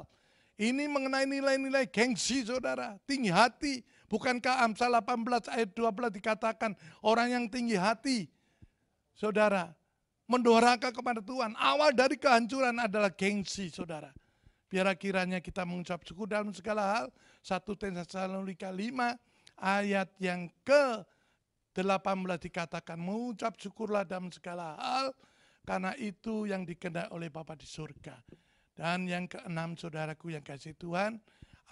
C: Ini mengenai nilai-nilai gengsi saudara. Tinggi hati. Bukankah Amsal 18 ayat 12 dikatakan orang yang tinggi hati, saudara, mendoraka kepada Tuhan. Awal dari kehancuran adalah gengsi saudara. Biar kiranya kita mengucap syukur dalam segala hal. 1 Tesalonika 5 ayat yang ke-18 dikatakan mengucap syukurlah dalam segala hal, karena itu yang dikehendaki oleh Bapa di surga. Dan yang keenam saudaraku yang kasih Tuhan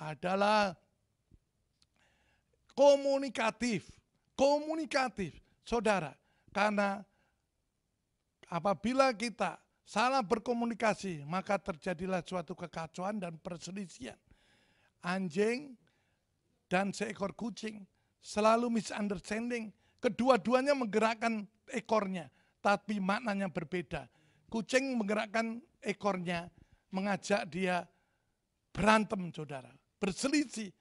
C: adalah komunikatif. Komunikatif saudara. Karena apabila kita salah berkomunikasi, maka terjadilah suatu kekacauan dan perselisihan. Anjing dan seekor kucing selalu misunderstanding. Kedua-duanya menggerakkan ekornya, tapi maknanya berbeda. Kucing menggerakkan ekornya, mengajak dia berantem saudara, berselisih.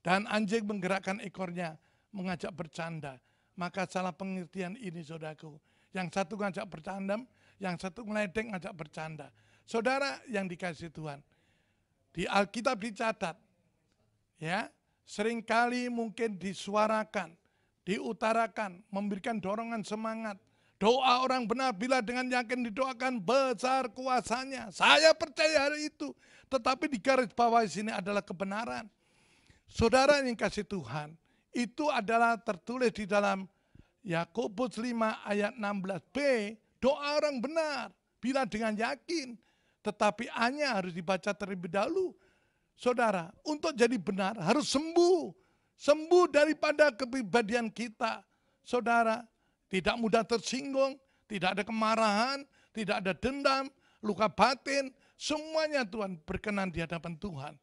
C: Dan anjing menggerakkan ekornya, mengajak bercanda. Maka salah pengertian ini saudaraku. Yang satu ngajak bercanda, yang satu ngeledek ngajak bercanda. Saudara yang dikasihi Tuhan, di Alkitab dicatat, ya, seringkali mungkin disuarakan, diutarakan, memberikan dorongan semangat. Doa orang benar bila dengan yakin didoakan besar kuasanya. Saya percaya hari itu. Tetapi di garis bawah sini adalah kebenaran. Saudara yang kasih Tuhan, itu adalah tertulis di dalam Yakobus 5 ayat 16b, doa orang benar bila dengan yakin, tetapi hanya harus dibaca terlebih dahulu. Saudara, untuk jadi benar harus sembuh. Sembuh daripada kepribadian kita. Saudara, tidak mudah tersinggung, tidak ada kemarahan, tidak ada dendam, luka batin, semuanya Tuhan berkenan di hadapan Tuhan.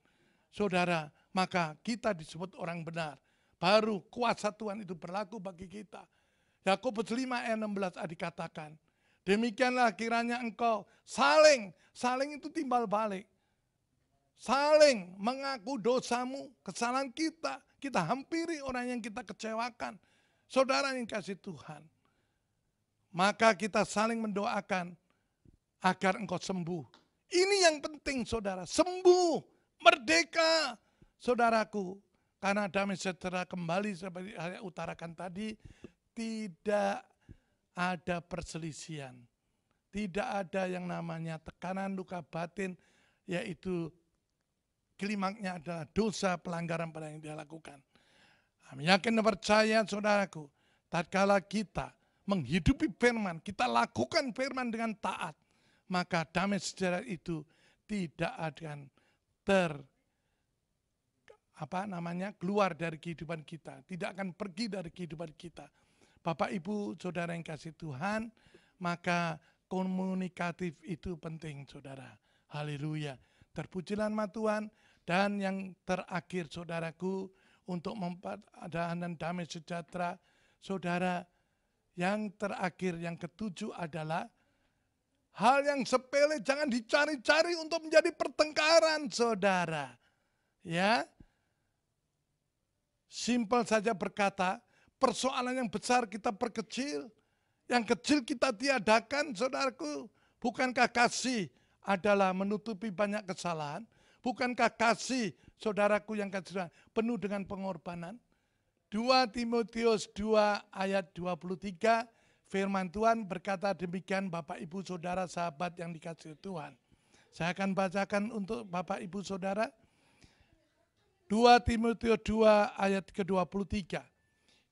C: Saudara, maka kita disebut orang benar. Baru kuasa Tuhan itu berlaku bagi kita. Yakobus 5 ayat 16 dikatakan, demikianlah kiranya engkau saling itu timbal balik. Saling mengaku dosamu, kesalahan kita. Kita hampiri orang yang kita kecewakan. Saudara yang kasih Tuhan. Maka kita saling mendoakan agar engkau sembuh. Ini yang penting saudara, sembuh, merdeka. Saudaraku, karena damai sejahtera kembali seperti saya utarakan tadi, tidak ada perselisihan. Tidak ada yang namanya tekanan luka batin, yaitu klimaknya adalah dosa pelanggaran pada yang dia lakukan. Kami yakin dan percaya saudaraku, tatkala kita menghidupi firman, kita lakukan firman dengan taat, maka damai sejahtera itu tidak akan keluar dari kehidupan kita, tidak akan pergi dari kehidupan kita. Bapak Ibu saudara yang kasih Tuhan, maka komunikatif itu penting saudara. Haleluya. Terpujilah nama Tuhan. Dan yang terakhir saudaraku, untuk memperadakan damai sejahtera, saudara, yang terakhir, yang ketujuh adalah hal yang sepele jangan dicari-cari untuk menjadi pertengkaran saudara. Ya, simpel saja berkata, persoalan yang besar kita perkecil, yang kecil kita tiadakan saudaraku. Bukankah kasih adalah menutupi banyak kesalahan? Bukankah kasih saudaraku yang kasih penuh dengan pengorbanan? 2 Timotius 2 ayat 23, firman Tuhan berkata demikian, Bapak Ibu Saudara sahabat yang dikasihi Tuhan. Saya akan bacakan untuk Bapak Ibu Saudara 2 Timotius 2 ayat ke-23.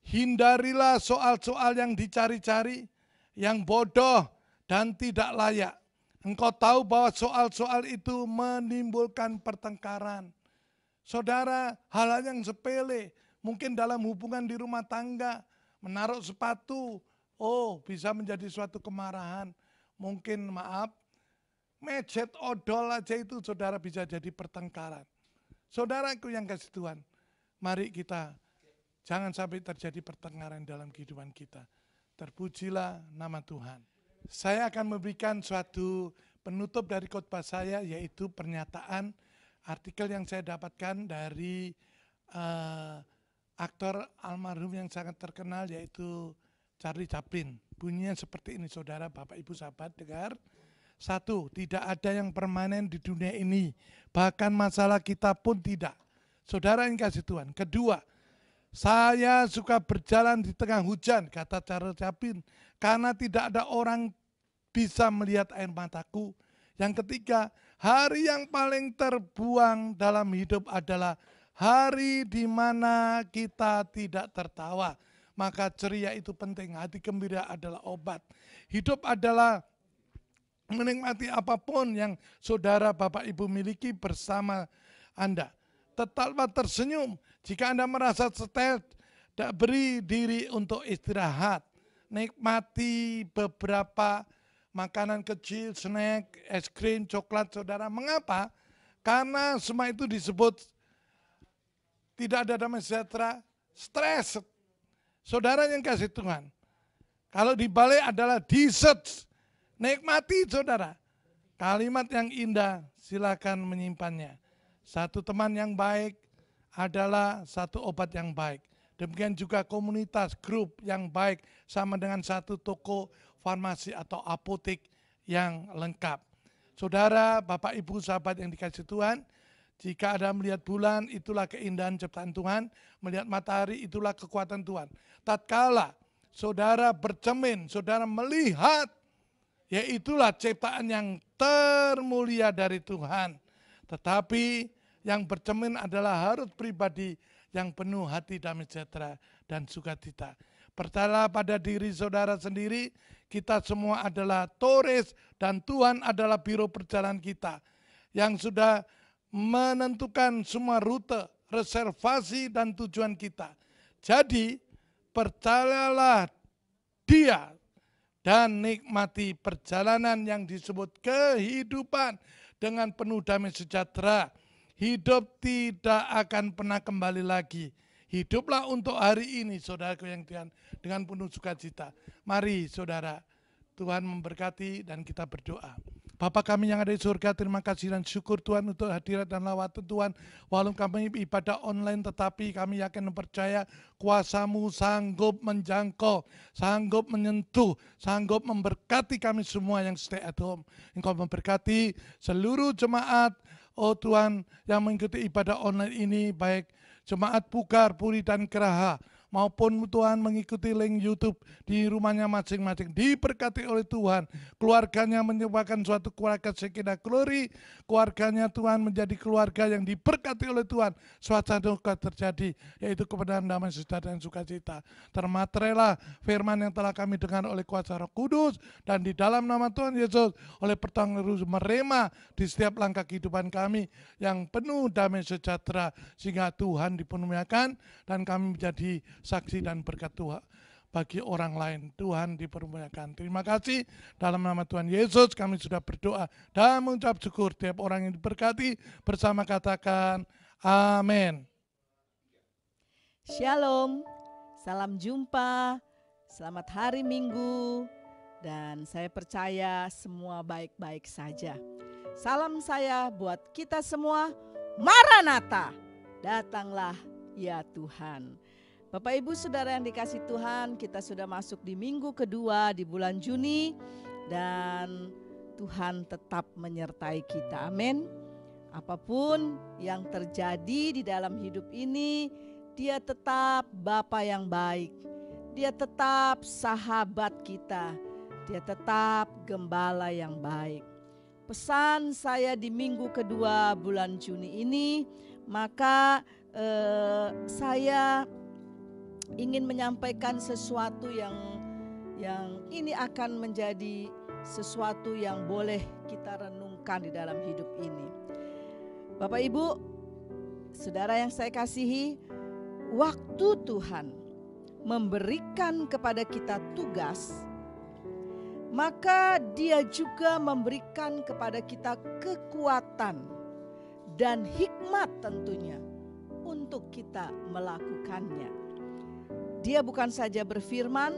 C: Hindarilah soal-soal yang dicari-cari, yang bodoh dan tidak layak. Engkau tahu bahwa soal-soal itu menimbulkan pertengkaran. Saudara, hal-hal yang sepele, mungkin dalam hubungan di rumah tangga, menaruh sepatu, bisa menjadi suatu kemarahan. Mungkin mejet odol aja itu saudara bisa jadi pertengkaran. Saudaraku yang kasih Tuhan, mari kita jangan sampai terjadi pertengkaran dalam kehidupan kita. Terpujilah nama Tuhan. Saya akan memberikan suatu penutup dari khotbah saya, yaitu pernyataan artikel yang saya dapatkan dari aktor almarhum yang sangat terkenal, yaitu Charlie Chaplin. Bunyinya seperti ini, saudara, Bapak, Ibu, sahabat, dengar. 1, tidak ada yang permanen di dunia ini, bahkan masalah kita pun tidak. Saudara yang kasih Tuhan. 2, saya suka berjalan di tengah hujan, kata Charlie Chaplin, karena tidak ada orang bisa melihat air mataku. Yang 3, hari yang paling terbuang dalam hidup adalah hari di mana kita tidak tertawa. Maka ceria itu penting, hati gembira adalah obat. Hidup adalah menikmati apapun yang saudara Bapak Ibu miliki bersama Anda. Tetaplah tersenyum. Jika Anda merasa stres, beri diri untuk istirahat. Nikmati beberapa makanan kecil, snack, es krim, coklat, saudara. Mengapa? Karena semua itu disebut tidak ada damai sejahtera, stres. Saudara yang kasih Tuhan, kalau dibalik adalah dessert. Nikmati saudara. Kalimat yang indah, silakan menyimpannya. Satu teman yang baik adalah satu obat yang baik. Demikian juga komunitas, grup yang baik sama dengan satu toko farmasi atau apotek yang lengkap. Saudara, Bapak, Ibu, sahabat yang dikasihi Tuhan, jika Anda melihat bulan, itulah keindahan ciptaan Tuhan. Melihat matahari, itulah kekuatan Tuhan. Tatkala saudara bercermin, saudara melihat, yaitulah ciptaan yang termulia dari Tuhan. Tetapi yang bercermin adalah harus pribadi yang penuh hati damai sejahtera dan sukacita. Percayalah pada diri saudara sendiri, kita semua adalah turis dan Tuhan adalah biro perjalanan kita yang sudah menentukan semua rute, reservasi dan tujuan kita. Jadi percayalah Dia dan nikmati perjalanan yang disebut kehidupan dengan penuh damai sejahtera. Hidup tidak akan pernah kembali lagi. Hiduplah untuk hari ini, saudaraku yang Tuhan, dengan penuh sukacita. Mari saudara, Tuhan memberkati dan kita berdoa. Bapa kami yang ada di surga, terima kasih dan syukur Tuhan untuk hadirat dan lawatan Tuhan. Walaupun kami ibadah online, tetapi kami yakin dan percaya kuasa-Mu sanggup menjangkau, sanggup menyentuh, sanggup memberkati kami semua yang stay at home. Engkau memberkati seluruh jemaat, oh Tuhan, yang mengikuti ibadah online ini, baik jemaat Pugar, Puri, dan Geraha, maupun Tuhan mengikuti link YouTube di rumahnya masing-masing. Diberkati oleh Tuhan, keluarganya menyebabkan suatu keluarga Shekinah Glory, keluarganya Tuhan menjadi keluarga yang diberkati oleh Tuhan. Suasana duka terjadi, yaitu kebenaran, damai, sejahtera, dan sukacita. Termaterailah firman yang telah kami dengar oleh kuasa Roh Kudus, dan di dalam nama Tuhan Yesus, oleh pertolongan Roh merema di setiap langkah kehidupan kami yang penuh damai sejahtera, sehingga Tuhan dipermuliakan dan kami menjadi saksi dan berkat Tuhan bagi orang lain. Tuhan dipermuliakan. Terima kasih. Dalam nama Tuhan Yesus kami sudah berdoa dan mengucap syukur. Tiap orang yang diberkati bersama katakan amin.
D: Shalom, salam jumpa, selamat hari Minggu, dan saya percaya semua baik-baik saja. Salam saya buat kita semua, Maranatha, datanglah ya Tuhan. Bapak Ibu Saudara yang dikasih Tuhan, kita sudah masuk di minggu kedua di bulan Juni, dan Tuhan tetap menyertai kita, amin. Apapun yang terjadi di dalam hidup ini, Dia tetap Bapa yang baik. Dia tetap sahabat kita. Dia tetap gembala yang baik. Pesan saya di minggu kedua bulan Juni ini, maka saya ingin menyampaikan sesuatu yang ini akan menjadi sesuatu yang boleh kita renungkan di dalam hidup ini. Bapak Ibu, saudara yang saya kasihi, waktu Tuhan memberikan kepada kita tugas, maka Dia juga memberikan kepada kita kekuatan dan hikmat tentunya untuk kita melakukannya. Dia bukan saja berfirman,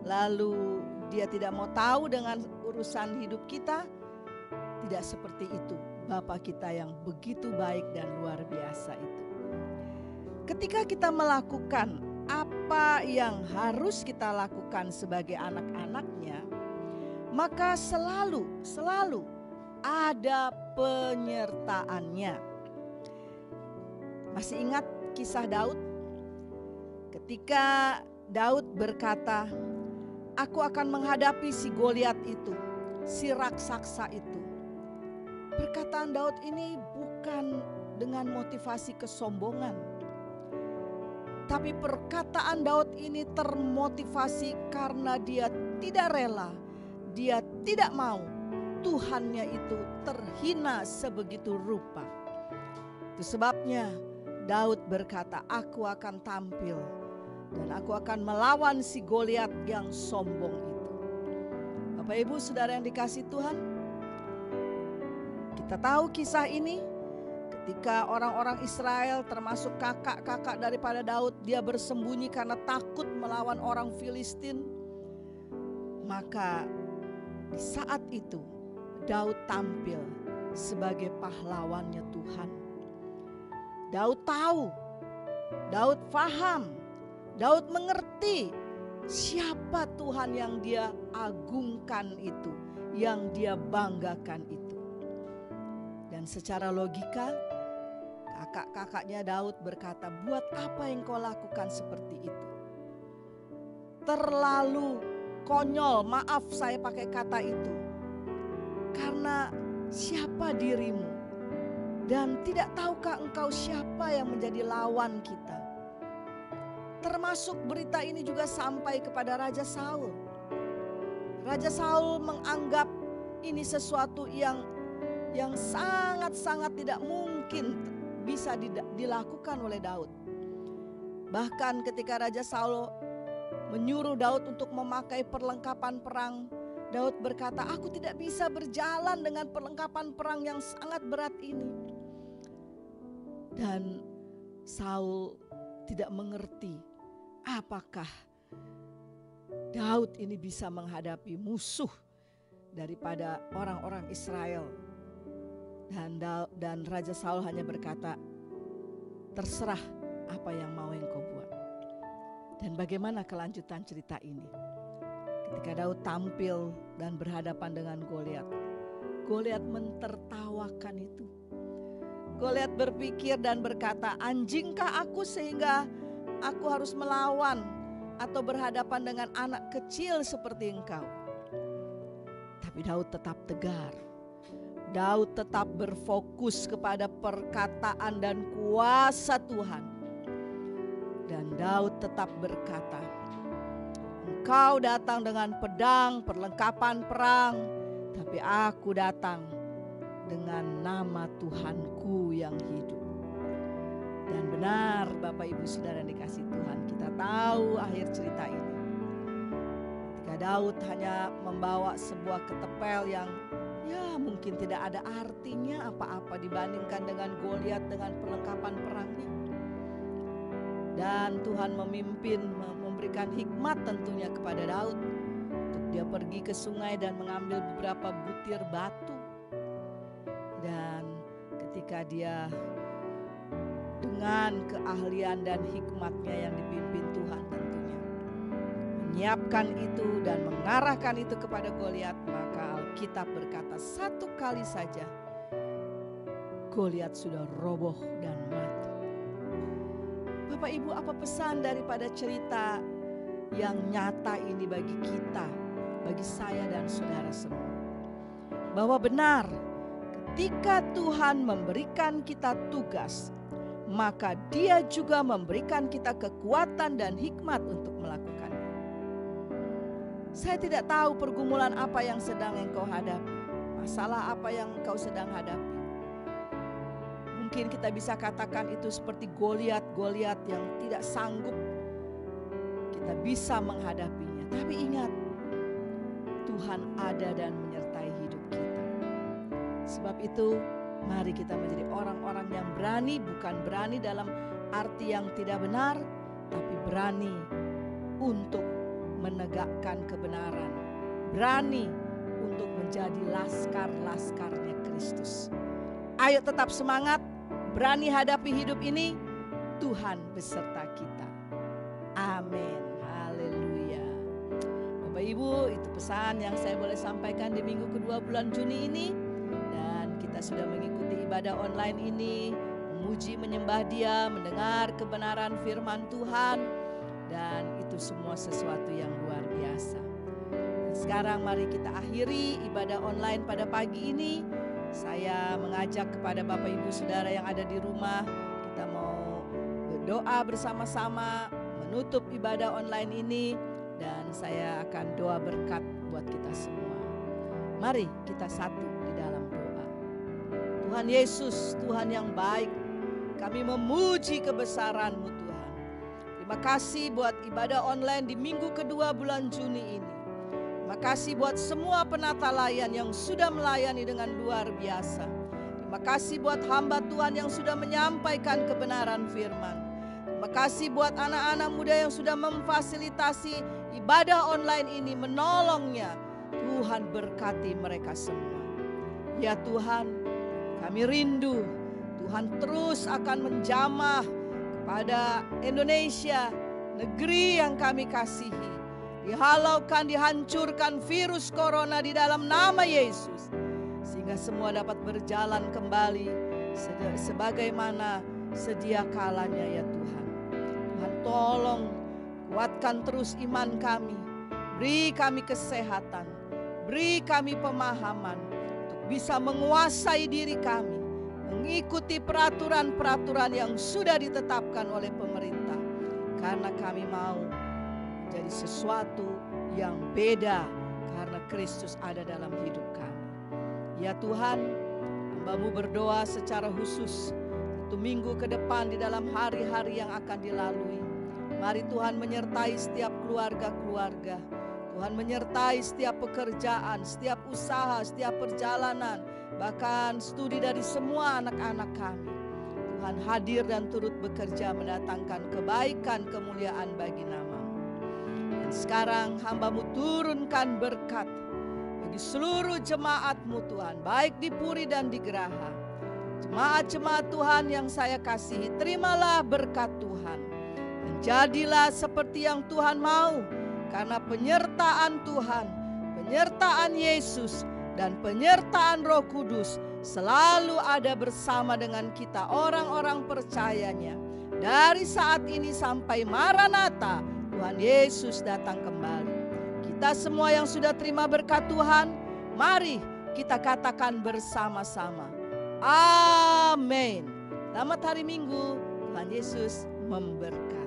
D: lalu Dia tidak mau tahu dengan urusan hidup kita. Tidak seperti itu Bapa kita yang begitu baik dan luar biasa itu. Ketika kita melakukan apa yang harus kita lakukan sebagai anak-anaknya, maka selalu ada penyertaannya. Masih ingat kisah Daud? Ketika Daud berkata, "Aku akan menghadapi si Goliat itu, si raksasa itu." Perkataan Daud ini bukan dengan motivasi kesombongan, tapi perkataan Daud ini termotivasi karena dia tidak rela, dia tidak mau Tuhannya itu terhina sebegitu rupa. Itu sebabnya Daud berkata, "Aku akan tampil dan aku akan melawan si Goliat yang sombong itu." Bapak Ibu saudara yang dikasihi Tuhan, kita tahu kisah ini ketika orang-orang Israel termasuk kakak-kakak daripada Daud, dia bersembunyi karena takut melawan orang Filistin. Maka di saat itu Daud tampil sebagai pahlawannya Tuhan. Daud tahu, Daud paham, Daud mengerti siapa Tuhan yang dia agungkan itu, yang dia banggakan itu. Dan secara logika, kakak-kakaknya Daud berkata, "Buat apa yang kau lakukan seperti itu? Terlalu konyol, maaf saya pakai kata itu. Karena siapa dirimu? Dan tidak tahukah engkau siapa yang menjadi lawan kita?" Termasuk berita ini juga sampai kepada Raja Saul. Raja Saul menganggap ini sesuatu yang sangat-sangat tidak mungkin bisa dilakukan oleh Daud. Bahkan ketika Raja Saul menyuruh Daud untuk memakai perlengkapan perang, Daud berkata, "Aku tidak bisa berjalan dengan perlengkapan perang yang sangat berat ini." Dan Saul tidak mengerti apakah Daud ini bisa menghadapi musuh daripada orang-orang Israel. Dan Raja Saul hanya berkata, "Terserah apa yang mau engkau buat." Dan bagaimana kelanjutan cerita ini? Ketika Daud tampil dan berhadapan dengan Goliat, Goliat mentertawakan itu. Goliat berpikir dan berkata, "Anjingkah aku sehingga aku harus melawan atau berhadapan dengan anak kecil seperti engkau?" Tapi Daud tetap tegar. Daud tetap berfokus kepada perkataan dan kuasa Tuhan. Dan Daud tetap berkata, "Engkau datang dengan pedang, perlengkapan perang, tapi aku datang dengan nama Tuhanku yang hidup." Dan benar Bapak Ibu Saudara yang dikasihi Tuhan, kita tahu akhir cerita ini. Ketika Daud hanya membawa sebuah ketepel yang mungkin tidak ada artinya apa-apa dibandingkan dengan Goliat dengan perlengkapan perangnya. Dan Tuhan memimpin, memberikan hikmat tentunya kepada Daud untuk dia pergi ke sungai dan mengambil beberapa butir batu. Dan ketika dia dengan keahlian dan hikmatnya yang dipimpin Tuhan tentunya menyiapkan itu dan mengarahkan itu kepada Goliat, maka Alkitab berkata satu kali saja Goliat sudah roboh dan mati. Bapak Ibu, apa pesan daripada cerita yang nyata ini bagi kita, bagi saya dan saudara semua. Bahwa benar, ketika Tuhan memberikan kita tugas, maka Dia juga memberikan kita kekuatan dan hikmat untuk melakukannya. Saya tidak tahu pergumulan apa yang sedang engkau hadapi, masalah apa yang engkau sedang hadapi. Mungkin kita bisa katakan itu seperti Goliat yang tidak sanggup kita bisa menghadapinya. Tapi ingat, Tuhan ada dan menyertai hidup kita. Sebab itu, mari kita menjadi orang-orang yang berani, bukan berani dalam arti yang tidak benar, tapi berani untuk menegakkan kebenaran. Berani untuk menjadi laskar-laskarnya Kristus. Ayo tetap semangat, berani hadapi hidup ini, Tuhan beserta kita. Amin. Haleluya. Bapak Ibu, itu pesan yang saya boleh sampaikan di minggu kedua bulan Juni ini. Dan kita sudah mengikuti ibadah online ini, memuji, menyembah Dia, mendengar kebenaran firman Tuhan. Dan itu semua sesuatu yang luar biasa. Dan sekarang mari kita akhiri ibadah online pada pagi ini. Saya mengajak kepada Bapak Ibu Saudara yang ada di rumah, kita mau berdoa bersama-sama menutup ibadah online ini, dan saya akan doa berkat buat kita semua. Mari kita satu di dalam doa. Tuhan Yesus, Tuhan yang baik, kami memuji kebesaran-Mu Tuhan. Terima kasih buat ibadah online di minggu kedua bulan Juni ini. Terima kasih buat semua penata layan yang sudah melayani dengan luar biasa. Terima kasih buat hamba Tuhan yang sudah menyampaikan kebenaran firman. Terima kasih buat anak-anak muda yang sudah memfasilitasi ibadah online ini, menolongnya. Tuhan berkati mereka semua. Ya Tuhan, kami rindu Tuhan terus akan menjamah kepada Indonesia, negeri yang kami kasihi. Dihalaukan, dihancurkan virus corona di dalam nama Yesus, sehingga semua dapat berjalan kembali sebagaimana sedia kalanya ya Tuhan. Tuhan tolong kuatkan terus iman kami, beri kami kesehatan, beri kami pemahaman untuk bisa menguasai diri kami, mengikuti peraturan-peraturan yang sudah ditetapkan oleh pemerintah, karena kami mau jadi sesuatu yang beda karena Kristus ada dalam hidup kami. Ya Tuhan, hamba-Mu berdoa secara khusus satu minggu ke depan di dalam hari-hari yang akan dilalui. Mari Tuhan menyertai setiap keluarga-keluarga. Tuhan menyertai setiap pekerjaan, setiap usaha, setiap perjalanan, bahkan studi dari semua anak-anak kami. Tuhan hadir dan turut bekerja mendatangkan kebaikan, kemuliaan bagi nama. Dan sekarang hamba-Mu turunkan berkat bagi seluruh jemaat-Mu Tuhan, baik di Puri dan di Geraha. Jemaat-jemaat Tuhan yang saya kasihi, terimalah berkat Tuhan. Dan jadilah seperti yang Tuhan mau, karena penyertaan Tuhan, penyertaan Yesus, dan penyertaan Roh Kudus selalu ada bersama dengan kita orang-orang percayanya. Dari saat ini sampai Maranatha, Tuhan Yesus datang kembali. Kita semua yang sudah terima berkat Tuhan, mari kita katakan bersama-sama. Amin. Selamat hari Minggu, Tuhan Yesus memberkati.